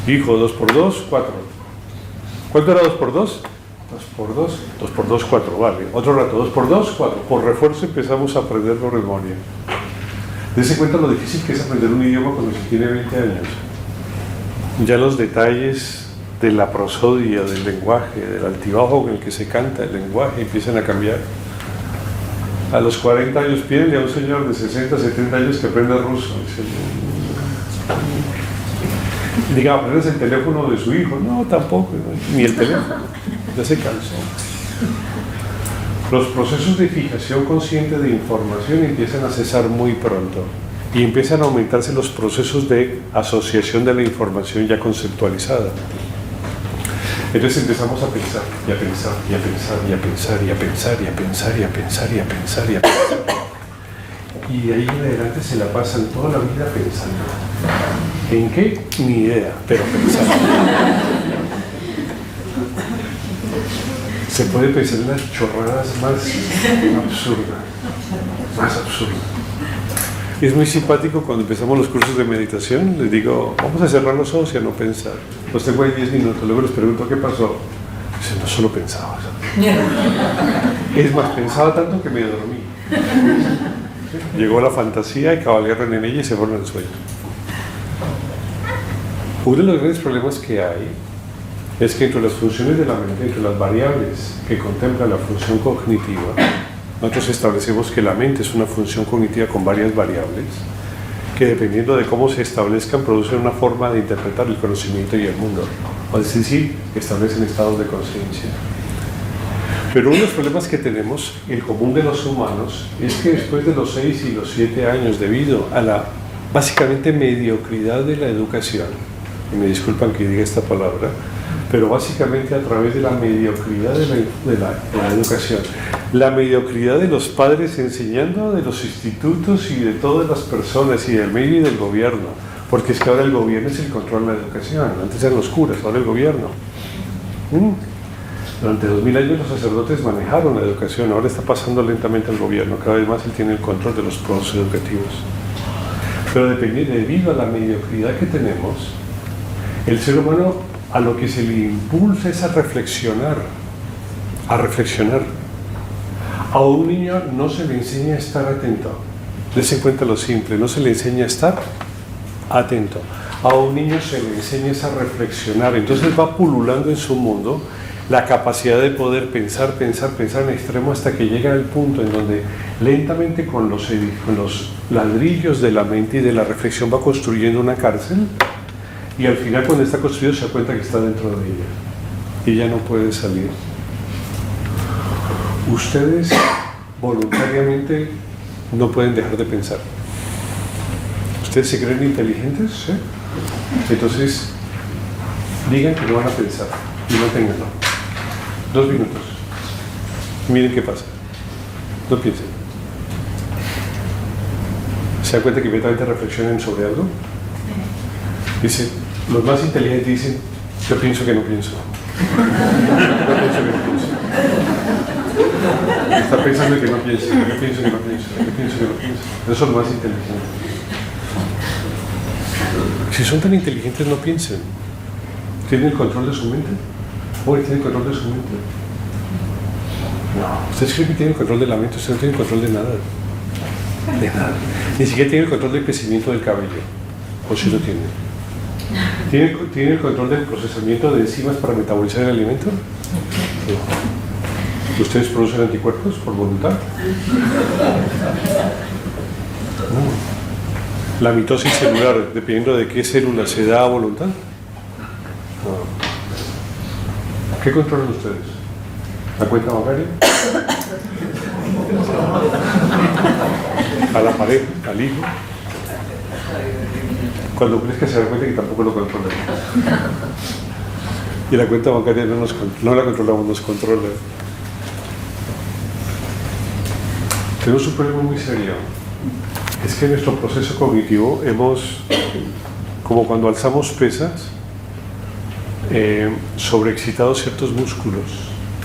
Dijo 2 por 2, 4. ¿Cuánto era 2 por 2? 2 por 2, 2 por 2, 4, vale. Otro rato, 2 por 2, 4. Por refuerzo empezamos a aprender por memoria. Dese cuenta lo difícil que es aprender un idioma cuando se tiene 20 años. Ya los detalles de la prosodia, del lenguaje, del altibajo con el que se canta el lenguaje empiezan a cambiar. A los 40 años pídenle a un señor de 60, 70 años que aprenda ruso. Diga, ¿aprendes el teléfono de su hijo? No, tampoco, no, ni el teléfono. Ya se cansó. Los procesos de fijación consciente de información empiezan a cesar muy pronto y empiezan a aumentarse los procesos de asociación de la información ya conceptualizada. Entonces empezamos a pensar, y a pensar, y a pensar, y a pensar, y a pensar, y a pensar, y a pensar, y a pensar, y a pensar. Y de ahí en adelante se la pasan toda la vida pensando. ¿En qué? Ni idea, pero pensando. Se puede pensar en las chorradas más absurdas. Es muy simpático cuando empezamos los cursos de meditación, les digo, vamos a cerrar los ojos y a no pensar. Los tengo ahí 10 minutos, luego les pregunto, ¿qué pasó? Dicen, no, solo pensaba. Es más, pensaba tanto que me dormí. Llegó la fantasía y cabalgaron en ella y se fueron al sueño. Uno de los grandes problemas que hay es que entre las funciones de la mente, entre las variables que contempla la función cognitiva, nosotros establecemos que la mente es una función cognitiva con varias variables que, dependiendo de cómo se establezcan, producen una forma de interpretar el conocimiento y el mundo, es decir, establecen estados de conciencia. Pero uno de los problemas que tenemos, el común de los humanos, es que después de los 6 y los 7 años, debido a la básicamente mediocridad de la educación, y me disculpan que diga esta palabra, pero básicamente a través de la mediocridad de la educación, la mediocridad de los padres enseñando, de los institutos y de todas las personas y del medio y del gobierno, porque es que ahora el gobierno es el control de la educación, antes eran los curas, ahora el gobierno. Durante 2000 años los sacerdotes manejaron la educación, ahora está pasando lentamente al gobierno, cada vez más él tiene el control de los procesos educativos. Pero debido a la mediocridad que tenemos, el ser humano a lo que se le impulsa es a reflexionar. A un niño no se le enseña a estar atento. Dese cuenta lo simple, no se le enseña a estar atento. A un niño se le enseña a reflexionar. Entonces va pululando en su mundo la capacidad de poder pensar en extremo hasta que llega al punto en donde lentamente con los ladrillos de la mente y de la reflexión va construyendo una cárcel. Y al final, cuando está construido, se da cuenta que está dentro de ella y ya no puede salir. Ustedes voluntariamente no pueden dejar de pensar. ¿Ustedes se creen inteligentes? ¿Sí? Entonces, digan que no van a pensar y no tenganlo. 2 minutos. Miren qué pasa. No piensen. ¿Se dan cuenta que inmediatamente reflexionen sobre algo? Dice, los más inteligentes dicen, yo pienso que no pienso. Yo pienso que no pienso. Está pensando que no piensa, yo pienso que no pienso, yo pienso que no pienso. Esos son los más inteligentes. Si son tan inteligentes, no piensen. ¿Tienen el control de su mente? ¿Hoy tienen control de su mente? No. Ustedes creen que tienen el control de la mente, ustedes no tienen control de nada. De nada. Ni siquiera tienen el control del crecimiento del cabello. ¿O si lo tienen? ¿Tiene el control del procesamiento de enzimas para metabolizar el alimento? No. ¿Ustedes producen anticuerpos por voluntad? No. ¿La mitosis celular, dependiendo de qué célula, se da a voluntad? No. ¿Qué controlan ustedes? ¿La cuenta bancaria? ¿A la pared? ¿Al hijo? Cuando crezca se da cuenta que tampoco lo controlan. Y la cuenta bancaria no la controlamos, nos controla. Tenemos un problema muy serio. Es que en nuestro proceso cognitivo como cuando alzamos pesas, sobreexcitado ciertos músculos.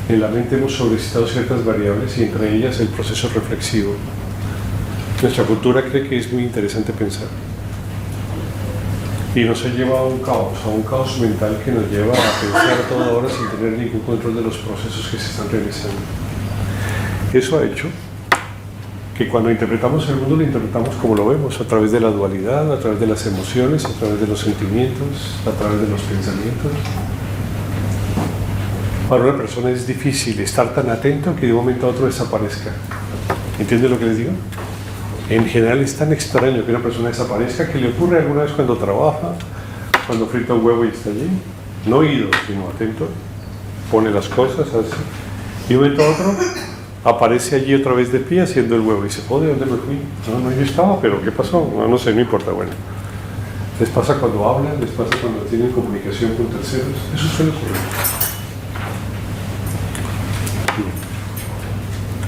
En la mente hemos sobreexcitado ciertas variables y entre ellas el proceso reflexivo. Nuestra cultura cree que es muy interesante pensar. Y nos ha llevado a un caos mental que nos lleva a pensar a toda hora sin tener ningún control de los procesos que se están realizando. Eso ha hecho que cuando interpretamos el mundo lo interpretamos como lo vemos, a través de la dualidad, a través de las emociones, a través de los sentimientos, a través de los pensamientos. Para una persona es difícil estar tan atento que de un momento a otro desaparezca. ¿Entiende lo que les digo? En general es tan extraño que una persona desaparezca que le ocurre alguna vez cuando trabaja, cuando frita un huevo y está allí, no oído, sino atento, pone las cosas, hace, y de un momento a otro aparece allí otra vez de pie haciendo el huevo y dice, ¿de dónde me fui? No, yo estaba, pero ¿qué pasó? No sé, no importa, bueno. Les pasa cuando hablan, les pasa cuando tienen comunicación con terceros, eso suele ocurrir.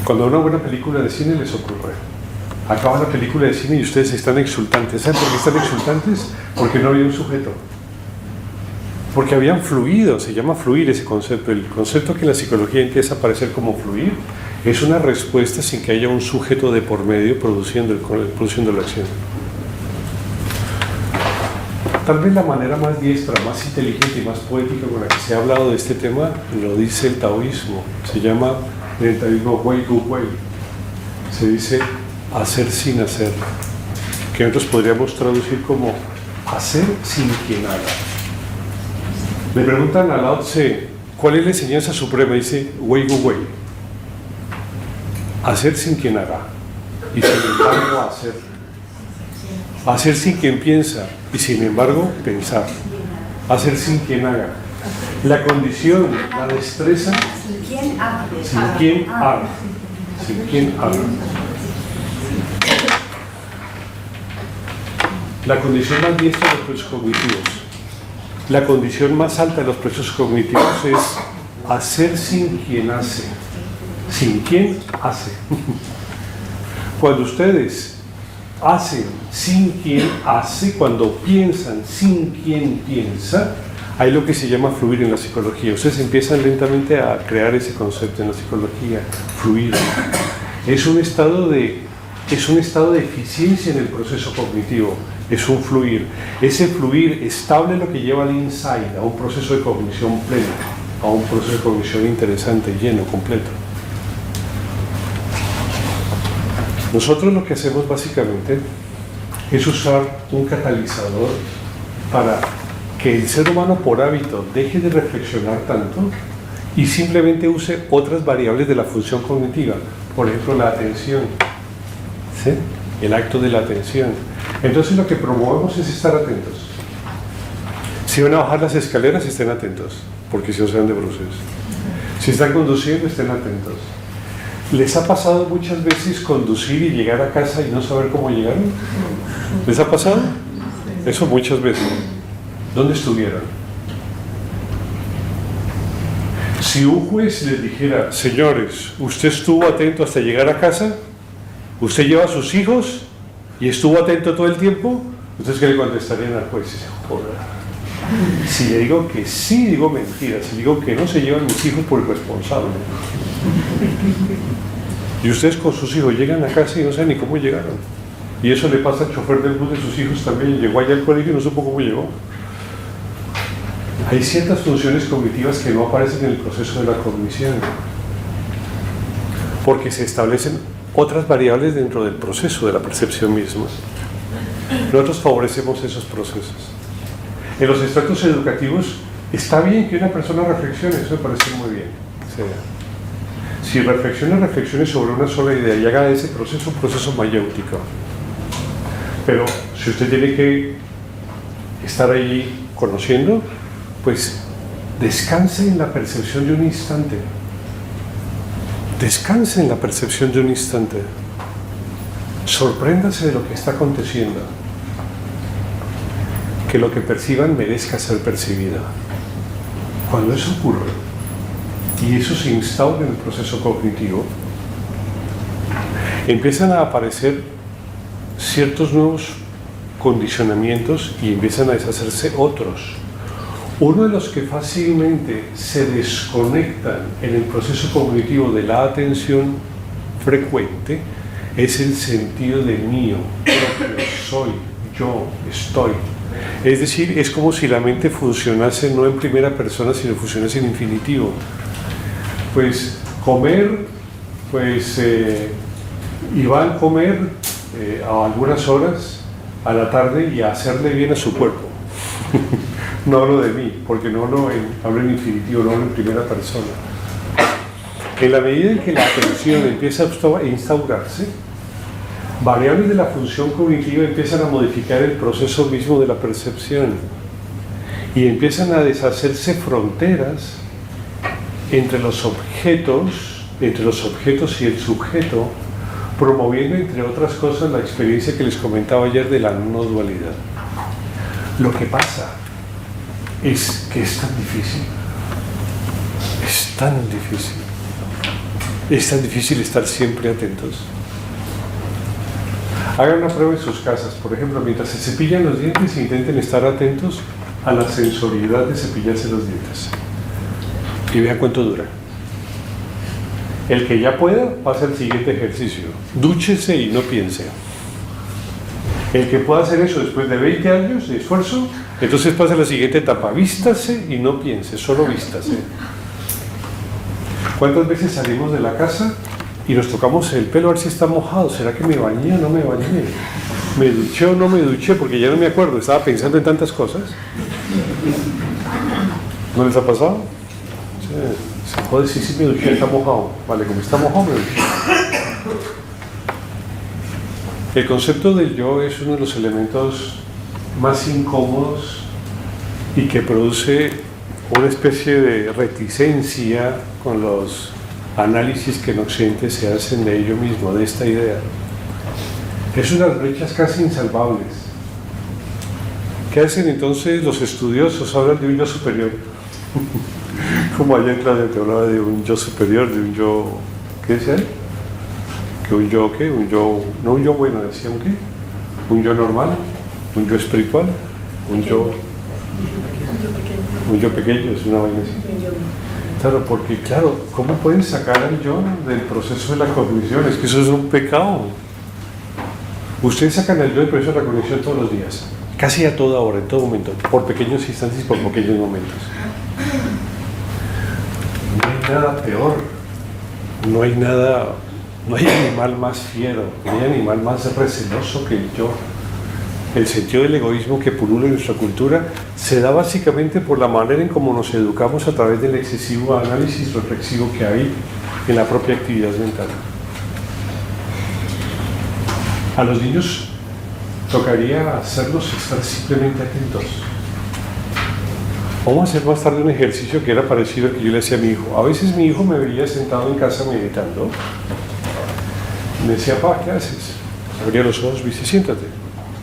Cuando a una buena película de cine les ocurre. Acaba la película de cine y ustedes están exultantes. ¿Saben por qué están exultantes? Porque no había un sujeto. Porque habían fluido, se llama fluir ese concepto. El concepto que en la psicología empieza a aparecer como fluir es una respuesta sin que haya un sujeto de por medio produciendo la acción. Tal vez la manera más diestra, más inteligente y más poética con la que se ha hablado de este tema lo dice el taoísmo. Se llama en el taoísmo Wei Gu Wei. Se dice hacer sin hacer, que nosotros podríamos traducir como hacer sin que nada. Le preguntan a Lao Tse, ¿cuál es la enseñanza suprema? Dice, Wei Gu Wei. Hacer sin quien haga. Y sin embargo, hacer. Hacer sin quien piensa. Y sin embargo, pensar. Hacer sin quien haga. La condición, la destreza, sin quien haga. Sin quien haga. La condición más diestra de los procesos cognitivos. La condición más alta de los procesos cognitivos es hacer sin quien hace. Sin quien hace. Cuando ustedes hacen sin quien hace, cuando piensan sin quien piensa, hay lo que se llama fluir en la psicología. Ustedes empiezan lentamente a crear ese concepto en la psicología, fluir. Es un estado de eficiencia en el proceso cognitivo, es un fluir. Ese fluir estable es lo que lleva al insight, a un proceso de cognición plena, a un proceso de cognición interesante, lleno, completo. Nosotros lo que hacemos básicamente es usar un catalizador para que el ser humano por hábito deje de reflexionar tanto y simplemente use otras variables de la función cognitiva, por ejemplo la atención, ¿sí? El acto de la atención. Entonces lo que promovemos es estar atentos. Si van a bajar las escaleras, estén atentos, porque si no se van de bruces. Si están conduciendo, estén atentos. ¿Les ha pasado muchas veces conducir y llegar a casa y no saber cómo llegaron? ¿Les ha pasado? Eso muchas veces. ¿Dónde estuvieron? Si un juez les dijera, señores, usted estuvo atento hasta llegar a casa, usted lleva a sus hijos y estuvo atento todo el tiempo, ¿ustedes qué le contestarían al juez? Joder. Si le digo que sí, digo mentira. Si digo que no, se llevan mis hijos por irresponsable. Y ustedes con sus hijos llegan a casa y no saben ni cómo llegaron. Y eso le pasa al chofer del bus de sus hijos también. Llegó allá al colegio y no supo cómo llegó. Hay ciertas funciones cognitivas que no aparecen en el proceso de la cognición, porque se establecen otras variables dentro del proceso de la percepción misma. Nosotros favorecemos esos procesos. En los estratos educativos está bien que una persona reflexione, eso me parece muy bien. O sea, si reflexione sobre una sola idea y haga ese proceso un proceso mayéutico. Pero si usted tiene que estar allí conociendo, pues descanse en la percepción de un instante. Descanse en la percepción de un instante. Sorpréndase de lo que está aconteciendo. Que lo que perciban merezca ser percibido. Cuando eso ocurre y eso se instaura en el proceso cognitivo, empiezan a aparecer ciertos nuevos condicionamientos y empiezan a deshacerse otros. Uno de los que fácilmente se desconectan en el proceso cognitivo de la atención frecuente es el sentido de mío, propio, soy, yo, estoy. Es decir, es como si la mente funcionase no en primera persona, sino funcionase en infinitivo. Pues comer, pues Iván comer a algunas horas a la tarde y a hacerle bien a su cuerpo. No hablo de mí, porque no hablo en infinitivo, no hablo en primera persona. En la medida en que la atención empieza a instaurarse, variables de la función cognitiva empiezan a modificar el proceso mismo de la percepción y empiezan a deshacerse fronteras entre los objetos y el sujeto, promoviendo, entre otras cosas, la experiencia que les comentaba ayer de la no dualidad. Lo que pasa es que es tan difícil, es tan difícil estar siempre atentos. Hagan una prueba en sus casas, por ejemplo, mientras se cepillan los dientes, intenten estar atentos a la sensoriedad de cepillarse los dientes y vean cuánto dura. El que ya pueda, pasa al siguiente ejercicio, dúchese y no piense. El que pueda hacer eso después de 20 años de esfuerzo, entonces pasa a la siguiente etapa, vístase y no piense, solo vístase. ¿Cuántas veces salimos de la casa y nos tocamos el pelo a ver si está mojado? ¿Será que me bañé o no me bañé? ¿Me duché o no me duché? Porque ya no me acuerdo, estaba pensando en tantas cosas. ¿No les ha pasado? Sí. Se puede decir, sí, mi duché está mojado. Vale, como está mojado, me duché. El concepto del yo es uno de los elementos más incómodos y que produce una especie de reticencia con los análisis que en Occidente se hacen de ello mismo, de esta idea. Es unas brechas casi insalvables. ¿Qué hacen entonces los estudiosos? Hablan de un yo superior. Como allá en Claudio que hablaba de un yo superior, de un yo... ¿Qué decía él? ¿Que un yo qué? Un yo... No un yo bueno, decía un qué. Un yo normal, un yo espiritual, un yo pequeño, es una vaina así. Claro, porque claro, ¿cómo pueden sacar al yo del proceso de la cognición? Es que eso es un pecado. Ustedes sacan al yo del proceso de la cognición todos los días, casi a toda hora, en todo momento, por pequeños instantes y por pequeños momentos. No hay nada peor, no hay animal más fiero, no hay animal más receloso que el yo. El sentido del egoísmo que pulula en nuestra cultura se da básicamente por la manera en cómo nos educamos a través del excesivo análisis reflexivo que hay en la propia actividad mental. A los niños tocaría hacerlos estar simplemente atentos. Vamos a hacer más tarde un ejercicio que era parecido al que yo le hacía a mi hijo. A veces mi hijo me veía sentado en casa meditando. Me decía, papá, ¿qué haces? Abría los ojos y dice, siéntate.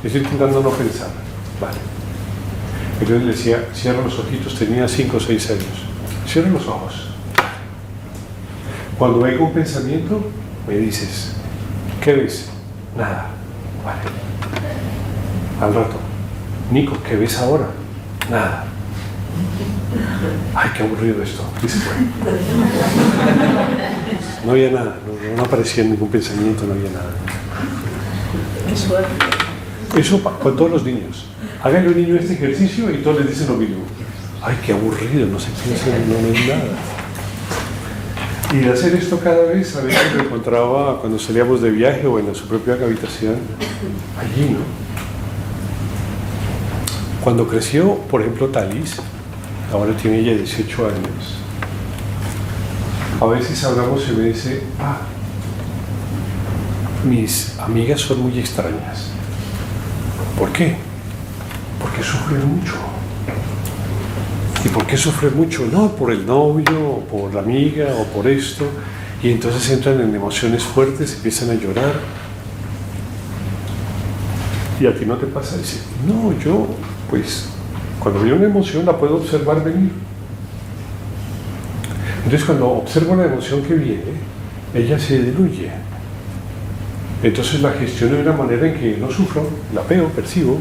Estoy intentando no pensar. Vale. Entonces le decía, cierra los ojitos, tenía 5 o 6 años. Cierra los ojos. Cuando venga un pensamiento, me dices, ¿qué ves? Nada. Vale. Al rato, Nico, ¿qué ves ahora? Nada. Ay, qué aburrido esto. Dice, bueno. No había nada, no aparecía ningún pensamiento, no había nada. Qué suerte. Eso con todos los niños. Háganle a un niño este ejercicio y todos les dicen lo mismo. Ay, qué aburrido, no se piensa, no es nada. Y de hacer esto cada vez, a veces me encontraba cuando salíamos de viaje o en su propia habitación, allí, ¿no? Cuando creció, por ejemplo, Talis, ahora tiene ella 18 años, a veces hablamos y me dice, mis amigas son muy extrañas. ¿Por qué? Porque sufren mucho. ¿Y por qué sufren mucho? No, por el novio, o por la amiga, o por esto. Y entonces entran en emociones fuertes, empiezan a llorar. ¿Y a ti no te pasa? Dice, no, yo, pues, cuando veo una emoción la puedo observar venir. Entonces cuando observo la emoción que viene, ella se diluye. Entonces la gestiono de una manera en que no sufro, la veo, percibo.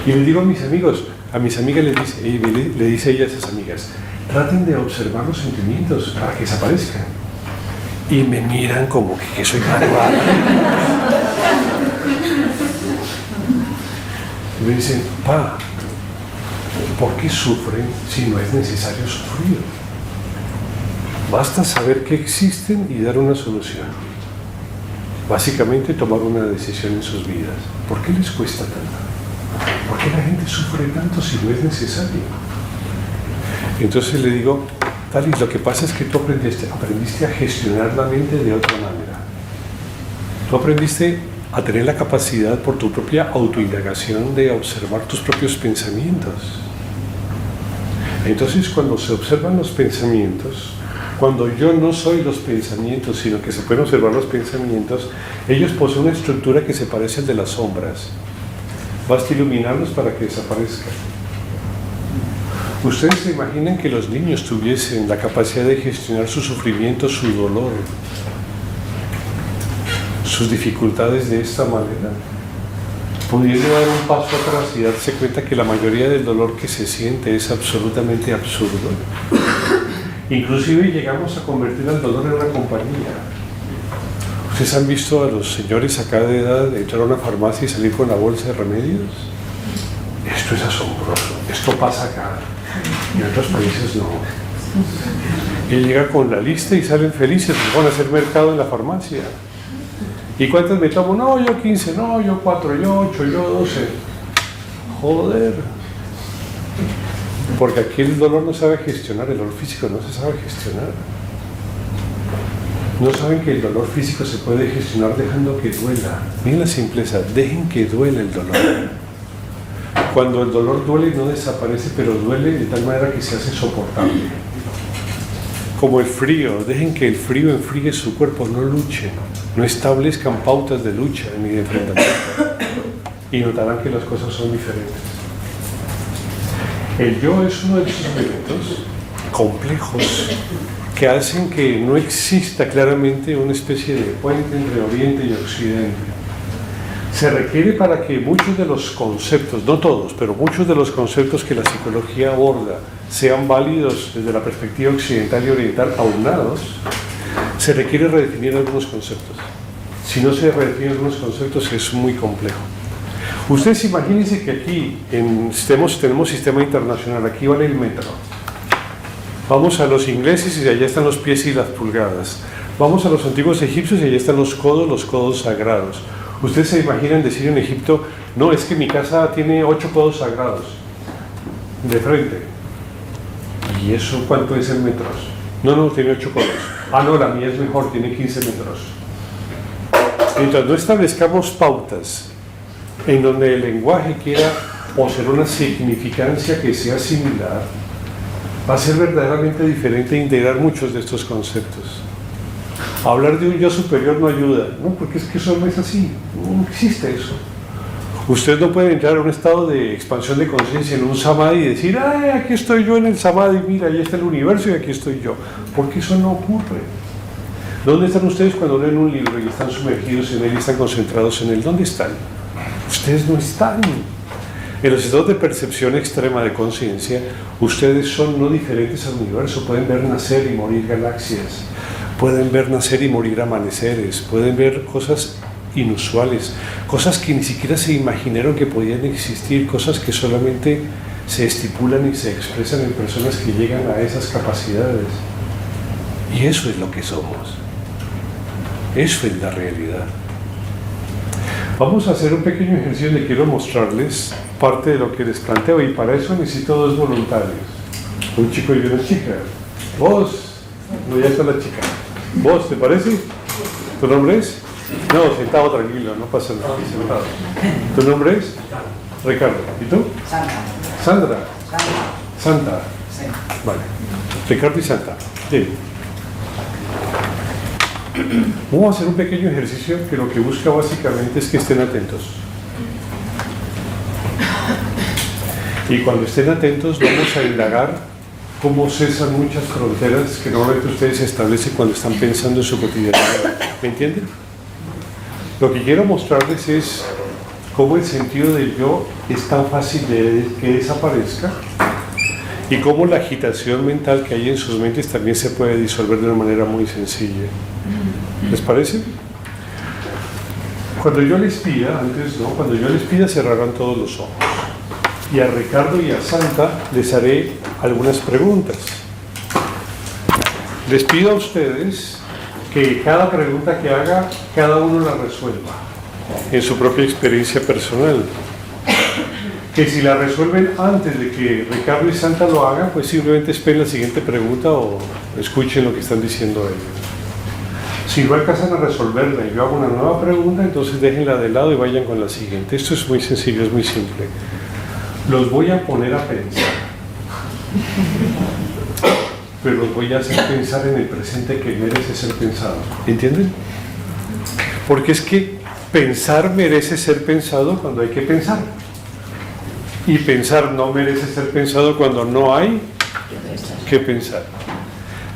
Y le digo a mis amigos, a mis amigas le dice ella a esas amigas, traten de observar los sentimientos para que desaparezcan. Y me miran como que soy malvada. Y me dicen, ¿por qué sufren si no es necesario sufrir? Basta saber que existen y dar una solución. Básicamente tomar una decisión en sus vidas. ¿Por qué les cuesta tanto? ¿Por qué la gente sufre tanto si no es necesario? Entonces le digo, Talis, lo que pasa es que tú aprendiste a gestionar la mente de otra manera. Tú aprendiste a tener la capacidad por tu propia autoindagación de observar tus propios pensamientos. Entonces cuando se observan los pensamientos, cuando yo no soy los pensamientos, sino que se pueden observar los pensamientos, ellos poseen una estructura que se parece al de las sombras. Basta iluminarlos para que desaparezcan. ¿Ustedes se imaginan que los niños tuviesen la capacidad de gestionar su sufrimiento, su dolor, sus dificultades de esta manera? Pudiendo dar un paso atrás y darse cuenta que la mayoría del dolor que se siente es absolutamente absurdo. Inclusive llegamos a convertir al dolor en una compañía. ¿Ustedes han visto a los señores acá de edad entrar a una farmacia y salir con la bolsa de remedios? Esto es asombroso, esto pasa acá, y en otros países no. Y llega con la lista y salen felices, van a hacer mercado en la farmacia. ¿Y cuántas me tomo? No, yo 15, no, yo 4, yo 8, yo 12. Joder. Porque aquí el dolor no sabe gestionar, el dolor físico no se sabe gestionar. No saben que el dolor físico se puede gestionar dejando que duela. Miren la simpleza, dejen que duele el dolor. Cuando el dolor duele no desaparece, pero duele de tal manera que se hace soportable. Como el frío, dejen que el frío enfríe su cuerpo, no luchen, no establezcan pautas de lucha ni de enfrentamiento. Y notarán que las cosas son diferentes. El yo es uno de esos elementos complejos que hacen que no exista claramente una especie de puente entre Oriente y Occidente. Se requiere para que muchos de los conceptos, no todos, pero muchos de los conceptos que la psicología aborda sean válidos desde la perspectiva occidental y oriental aunados, se requiere redefinir algunos conceptos. Si no se redefinen algunos conceptos es muy complejo. Ustedes imagínense que aquí tenemos sistema internacional, aquí vale el metro. Vamos a los ingleses y allá están los pies y las pulgadas. Vamos a los antiguos egipcios y allá están los codos sagrados. Ustedes se imaginan decir en Egipto, no, es que mi casa tiene 8 codos sagrados de frente. ¿Y eso cuánto es en metros? No, tiene 8 codos. Ah, no, la mía es mejor, tiene 15 metros. Entonces, no establezcamos pautas en donde el lenguaje quiera poseer una significancia que sea similar, va a ser verdaderamente diferente e integrar muchos de estos conceptos. Hablar de un yo superior no ayuda, no, porque es que eso no es así, no existe eso. Usted no puede entrar a un estado de expansión de conciencia en un samadhi y decir, ay, aquí estoy yo en el samadhi, mira, ahí está el universo y aquí estoy yo, porque eso no ocurre. ¿Dónde están ustedes cuando leen un libro y están sumergidos en él y están concentrados en él? ¿Dónde están? Ustedes no están. En los estados de percepción extrema de conciencia, ustedes son no diferentes al universo, pueden ver nacer y morir galaxias, pueden ver nacer y morir amaneceres, pueden ver cosas inusuales, cosas que ni siquiera se imaginaron que podían existir, cosas que solamente se estipulan y se expresan en personas que llegan a esas capacidades. Y eso es lo que somos. Eso es la realidad. Vamos a hacer un pequeño ejercicio donde quiero mostrarles parte de lo que les planteo y para eso necesito 2 voluntarios, un chico y una chica. Vos, no, ya está la chica. Vos, ¿te parece? ¿Tu nombre es? No, sentado tranquilo, no pasa nada. Sentado. ¿Tu nombre es? Ricardo. ¿Y tú? Sandra. Santa. Sí. Vale. Ricardo y Santa. Sí. Vamos a hacer un pequeño ejercicio que lo que busca básicamente es que estén atentos. Y cuando estén atentos vamos a indagar cómo cesan muchas fronteras que normalmente ustedes establecen cuando están pensando en su cotidianidad. ¿Me entienden? Lo que quiero mostrarles es cómo el sentido del yo es tan fácil de que desaparezca y cómo la agitación mental que hay en sus mentes también se puede disolver de una manera muy sencilla. ¿Les parece? Cuando yo les pida, cuando yo les pida cerrarán todos los ojos. Y a Ricardo y a Santa les haré algunas preguntas. Les pido a ustedes que cada pregunta que haga, cada uno la resuelva en su propia experiencia personal. Que si la resuelven antes de que Ricardo y Santa lo hagan, pues simplemente esperen la siguiente pregunta o escuchen lo que están diciendo ellos. Si no alcanzan a resolverla y yo hago una nueva pregunta, entonces déjenla de lado y vayan con la siguiente. Esto es muy sencillo, es muy simple. Los voy a poner a pensar, pero los voy a hacer pensar en el presente que merece ser pensado. ¿Entienden? Porque es que pensar merece ser pensado cuando hay que pensar. Y pensar no merece ser pensado cuando no hay que pensar.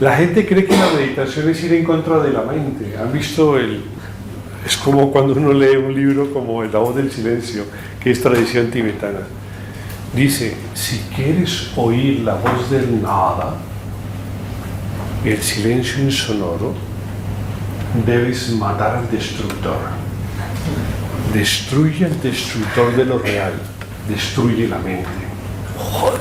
La gente cree que la meditación es ir en contra de la mente. ¿Han visto es como cuando uno lee un libro como La voz del silencio, que es tradición tibetana. Dice, si quieres oír la voz del nada, el silencio insonoro, debes matar al destructor. Destruye al destructor de lo real. Destruye la mente. Joder.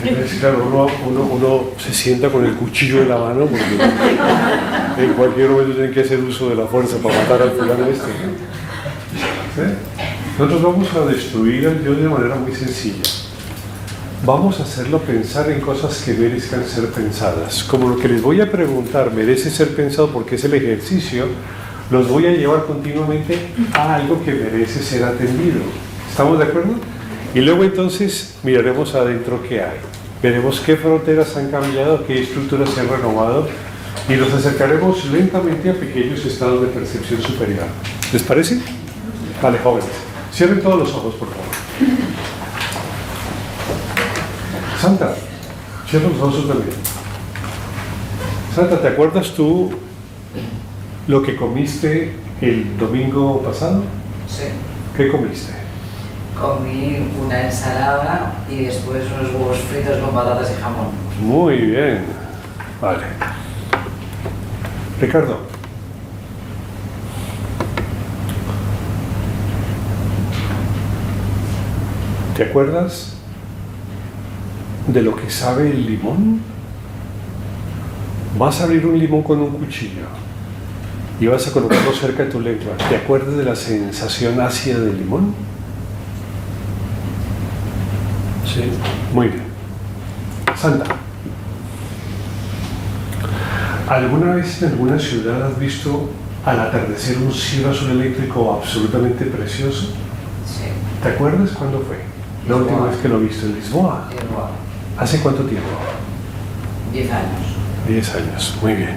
Entonces, claro, uno se sienta con el cuchillo en la mano porque en cualquier momento tienen que hacer uso de la fuerza para matar al fulano este. ¿Sí? Nosotros vamos a destruir al yo de manera muy sencilla. Vamos a hacerlo pensar en cosas que merezcan ser pensadas. Como lo que les voy a preguntar merece ser pensado porque es el ejercicio, los voy a llevar continuamente a algo que merece ser atendido. ¿Estamos de acuerdo? Y luego entonces miraremos adentro qué hay. Veremos qué fronteras han cambiado, qué estructuras se han renovado y nos acercaremos lentamente a pequeños estados de percepción superior. ¿Les parece? Vale, jóvenes. Cierren todos los ojos, por favor. Santa, cierra los ojos también. Santa, ¿te acuerdas tú lo que comiste el domingo pasado? Sí. ¿Qué comiste? Comí una ensalada y después unos huevos fritos con patatas y jamón. Muy bien. Vale. Ricardo. ¿Te acuerdas de lo que sabe el limón? Vas a abrir un limón con un cuchillo y vas a colocarlo cerca de tu lengua. ¿Te acuerdas de la sensación ácida del limón? Sí. Muy bien. Santa, ¿alguna vez en alguna ciudad has visto al atardecer un cielo azul eléctrico absolutamente precioso? Sí. ¿Te acuerdas cuándo fue? La última vez que lo viste en Lisboa. Lisboa. ¿Hace cuánto tiempo? 10 años. 10 años, muy bien.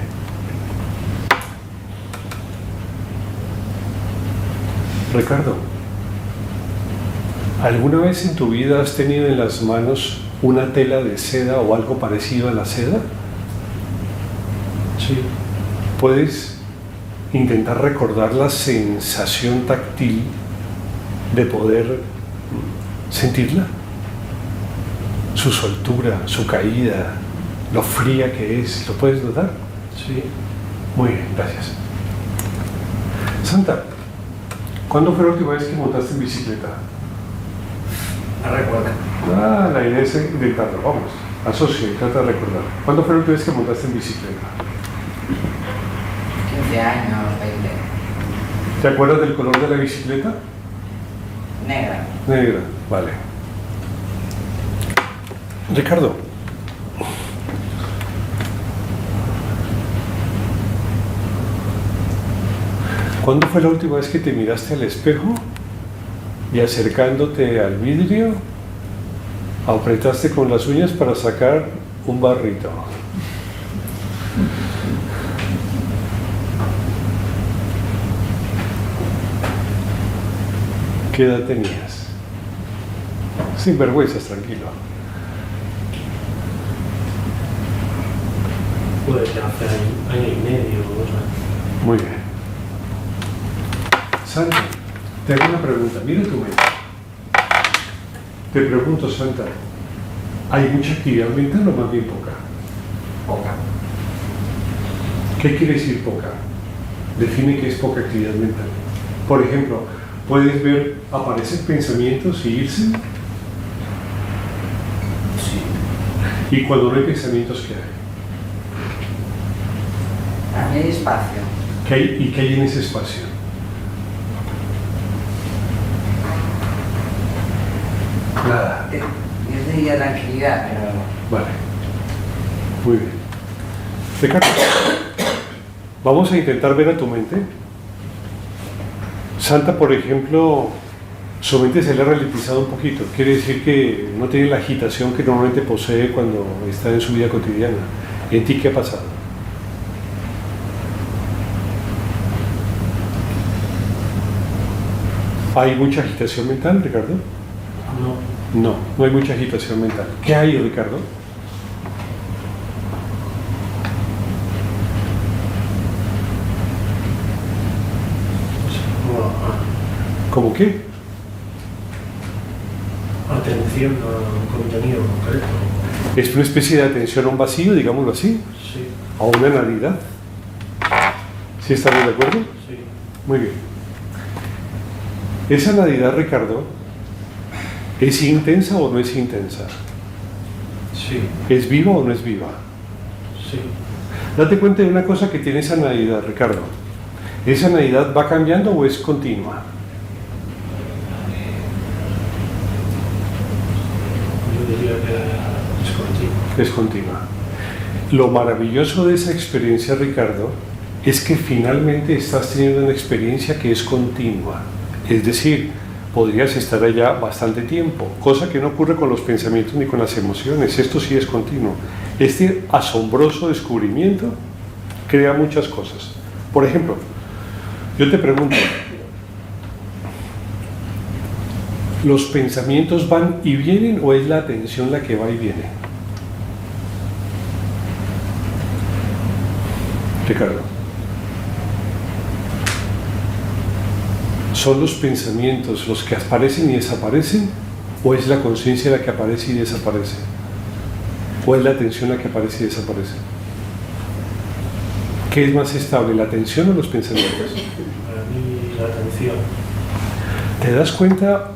Ricardo, ¿alguna vez en tu vida has tenido en las manos una tela de seda o algo parecido a la seda? Sí. ¿Puedes intentar recordar la sensación táctil de poder sentirla? Su soltura, su caída, lo fría que es, ¿lo puedes notar? Sí. Muy bien, gracias. Santa, ¿cuándo fue la última vez que montaste en bicicleta? No recuerdo. La idea es intentarlo, vamos, asocia y trata de recordar. ¿Cuándo fue la última vez que montaste en bicicleta? 15 años, 20. ¿Te acuerdas del color de la bicicleta? Negra. Negra, vale. Ricardo, ¿cuándo fue la última vez que te miraste al espejo y acercándote al vidrio apretaste con las uñas para sacar un barrito? ¿Qué edad tenías? Sin vergüenzas, tranquilo. Puede ser hace año y medio o 2 años. Muy bien. Santa, te hago una pregunta. Mira tu mente. Te pregunto, Santa, ¿hay mucha actividad mental o más bien poca? Poca. ¿Qué quiere decir poca? Define qué es poca actividad mental. Por ejemplo, ¿puedes ver aparecer pensamientos y irse? Sí. Y cuando no hay pensamientos, ¿qué hay? A mí hay espacio. ¿Qué hay y qué hay en ese espacio? Nada. Yo diría tranquilidad, pero Vale. Muy bien. Ricardo, vamos a intentar ver a tu mente. Santa, por ejemplo, su mente se le ha ralentizado un poquito. Quiere decir que no tiene la agitación que normalmente posee cuando está en su vida cotidiana. ¿En ti qué ha pasado? ¿Hay mucha agitación mental, Ricardo? No. No hay mucha agitación mental. ¿Qué hay, Ricardo? ¿Cómo qué? Atención a un contenido concreto. Es una especie de atención a un vacío, digámoslo así, Sí, a una nalidad. ¿Sí estamos de acuerdo? sí. Muy bien. Esa nalidad, Ricardo, ¿es intensa o no es intensa? Sí, ¿Es viva o no es viva? sí. Date cuenta de una cosa que tiene esa nalidad, Ricardo. ¿Esa nalidad va cambiando o es continua? Es continua. Lo maravilloso de esa experiencia, Ricardo, es que finalmente estás teniendo una experiencia que es continua. Es decir, podrías estar allá bastante tiempo, cosa que no ocurre con los pensamientos ni con las emociones. Esto sí es continuo. Este asombroso descubrimiento crea muchas cosas. Por ejemplo, yo te pregunto, ¿los pensamientos van y vienen o es la atención la que va y viene? Ricardo, ¿son los pensamientos los que aparecen y desaparecen? ¿O es la conciencia la que aparece y desaparece? ¿O es la atención la que aparece y desaparece? ¿Qué es más estable, la atención o los pensamientos? Para mí la atención. ¿Te das cuenta,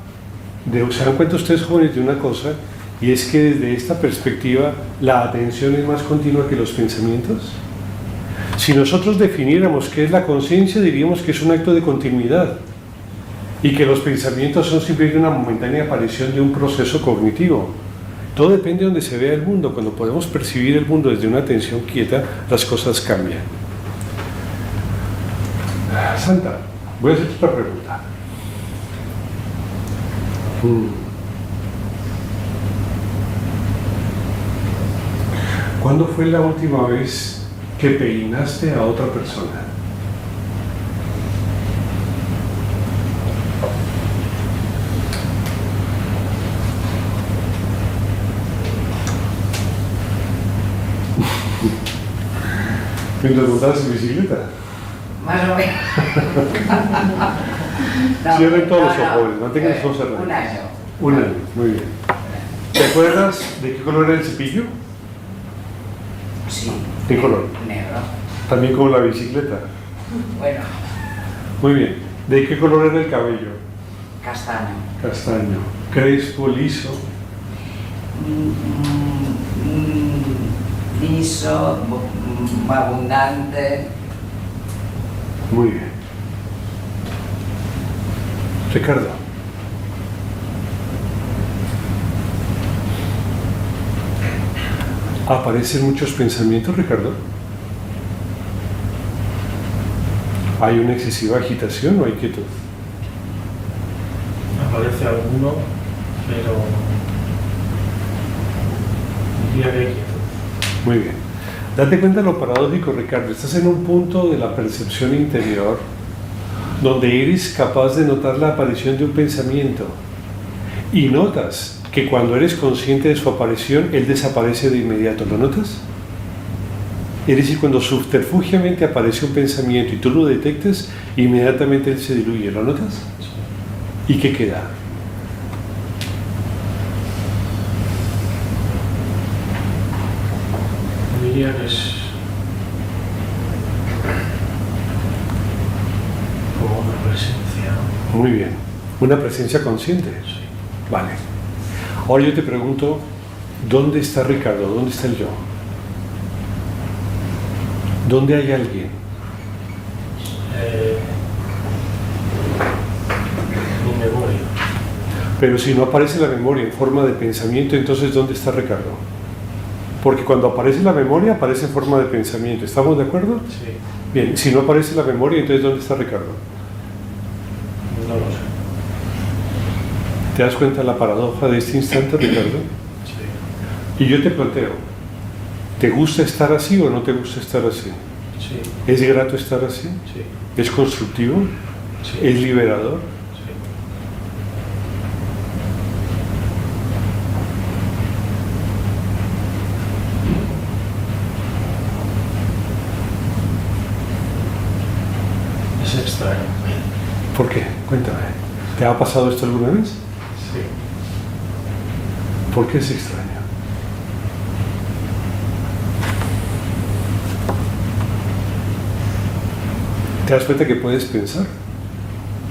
se dan cuenta ustedes jóvenes de una cosa? Y es que desde esta perspectiva la atención es más continua que los pensamientos. Si nosotros definiéramos qué es la conciencia, diríamos que es un acto de continuidad y que los pensamientos son simplemente una momentánea aparición de un proceso cognitivo. Todo depende de donde se vea el mundo. Cuando podemos percibir el mundo desde una atención quieta, las cosas cambian. Santa, voy a hacerte otra pregunta. ¿Cuándo fue la última vez que peinaste a otra persona? ¿Mientras montabas en bicicleta? Más o menos. Cierren todos los ojos, mantengan los ojos cerrados. Un año. Un año, muy bien. ¿Te acuerdas de qué color era el cepillo? Sí. ¿Qué color? Negro. También como la bicicleta. Bueno, Muy bien. ¿De qué color era el cabello? castaño. Castaño. Crespo, liso. Liso, abundante. Muy bien. Ricardo. ¿Aparecen muchos pensamientos, Ricardo? ¿Hay una excesiva agitación o hay quietud? Aparece alguno, pero diría que hay quietud. Muy bien. Date cuenta de lo paradójico, Ricardo. Estás en un punto de la percepción interior donde eres capaz de notar la aparición de un pensamiento y notas que cuando eres consciente de su aparición, él desaparece de inmediato. ¿Lo notas? Es decir, cuando subterfugiamente aparece un pensamiento y tú lo detectas, inmediatamente él se diluye. ¿Lo notas? ¿Y qué queda? Diría que es como una presencia. Muy bien. ¿Una presencia consciente? Sí. Vale. Ahora yo te pregunto, ¿dónde está Ricardo? ¿Dónde está el yo? ¿Dónde hay alguien? Mi memoria. Pero si no aparece la memoria en forma de pensamiento, entonces ¿dónde está Ricardo? Porque cuando aparece la memoria, aparece en forma de pensamiento. ¿Estamos de acuerdo? Sí. Bien, si no aparece la memoria, entonces ¿dónde está Ricardo? No lo sé. ¿Te das cuenta de la paradoja de este instante, Ricardo? Sí. Y yo te planteo, ¿te gusta estar así o no te gusta estar así? Sí. ¿Es grato estar así? Sí. ¿Es constructivo? Sí. ¿Es liberador? Sí. Es extraño. ¿Por qué? Cuéntame. ¿Te ha pasado esto alguna vez? Sí. ¿Por qué es extraño? ¿Te das cuenta que puedes pensar?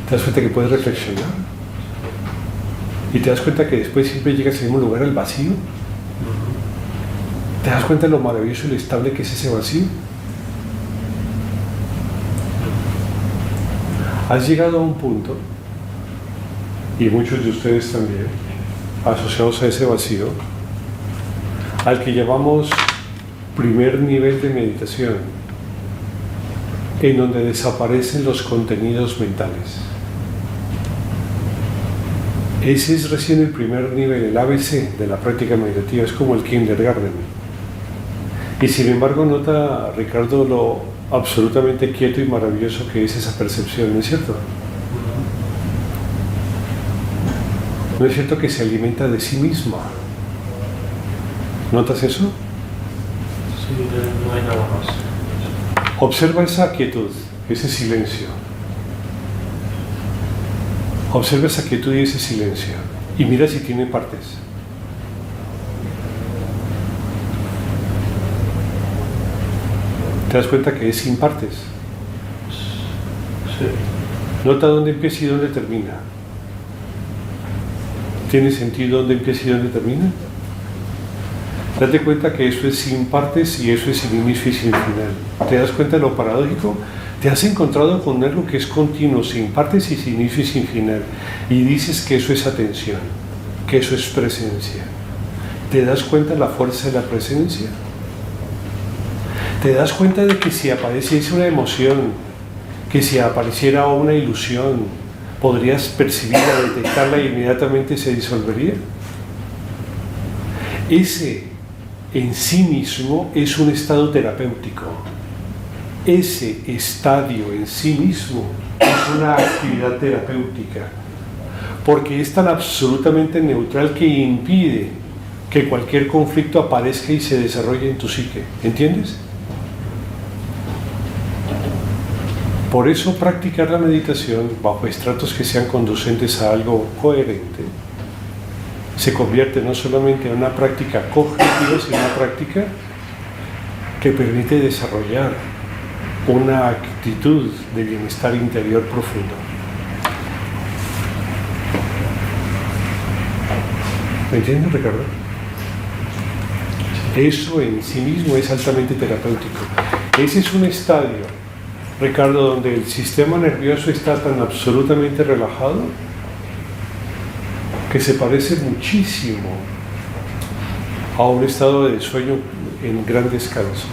¿Te das cuenta que puedes reflexionar? ¿Y te das cuenta que después siempre llegas al mismo lugar, al vacío? ¿Te das cuenta de lo maravilloso y lo estable que es ese vacío? Has llegado a un punto, y muchos de ustedes también, asociados a ese vacío, al que llamamos primer nivel de meditación, en donde desaparecen los contenidos mentales. Ese es recién el primer nivel, el ABC de la práctica meditativa, es como el kindergarten. Y sin embargo nota, Ricardo, lo absolutamente quieto y maravilloso que es esa percepción, ¿no es cierto? ¿No es cierto que se alimenta de sí misma? ¿Notas eso? Sí, no hay nada más. Observa esa quietud, ese silencio. Observa esa quietud y ese silencio. Y mira si tiene partes. ¿Te das cuenta que es sin partes? Sí. Nota dónde empieza y dónde termina. ¿Tiene sentido dónde empieza y dónde termina? Date cuenta que eso es sin partes y eso es sin inicio y sin final. ¿Te das cuenta de lo paradójico? Te has encontrado con algo que es continuo, sin partes y sin inicio y sin final. Y dices que eso es atención, que eso es presencia. ¿Te das cuenta de la fuerza de la presencia? ¿Te das cuenta de que si apareciese una emoción, que si apareciera una ilusión, podrías percibirla, detectarla y inmediatamente se disolvería? Ese en sí mismo es un estado terapéutico. Ese estadio en sí mismo es una actividad terapéutica, porque es tan absolutamente neutral que impide que cualquier conflicto aparezca y se desarrolle en tu psique. ¿Entiendes? Por eso practicar la meditación bajo estratos que sean conducentes a algo coherente se convierte no solamente en una práctica cognitiva, sino en una práctica que permite desarrollar una actitud de bienestar interior profundo. ¿Me entiendes, Ricardo? Eso en sí mismo es altamente terapéutico. Ese es un estadio, Ricardo, donde el sistema nervioso está tan absolutamente relajado que se parece muchísimo a un estado de sueño en gran descanso.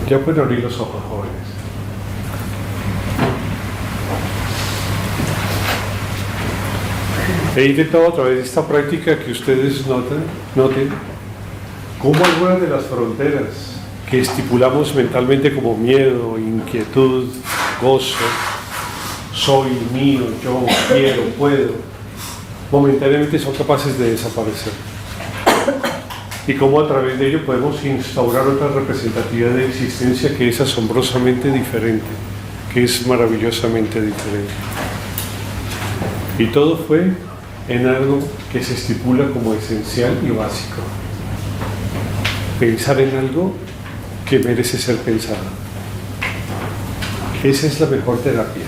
Ya pueden abrir los ojos, jóvenes. He intentado a través de esta práctica que ustedes noten cómo algunas de las fronteras que estipulamos mentalmente como miedo, inquietud, gozo, soy, mío, yo, quiero, puedo, momentáneamente son capaces de desaparecer. Y cómo a través de ello podemos instaurar otra representatividad de existencia que es asombrosamente diferente, que es maravillosamente diferente. Y todo fue en algo que se estipula como esencial y básico. Pensar en algo que merece ser pensado. Esa es la mejor terapia.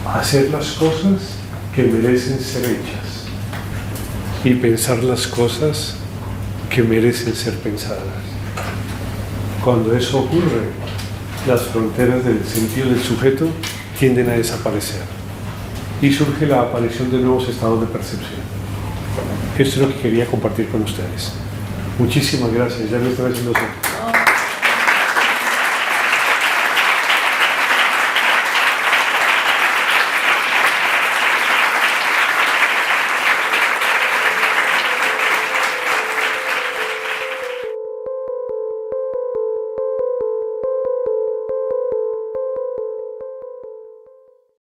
Hacer las cosas que merecen ser hechas y pensar las cosas que merecen ser pensadas. Cuando eso ocurre, las fronteras del sentido del sujeto tienden a desaparecer y surge la aparición de nuevos estados de percepción. Esto es lo que quería compartir con ustedes. Muchísimas gracias. Ya me estoy haciendo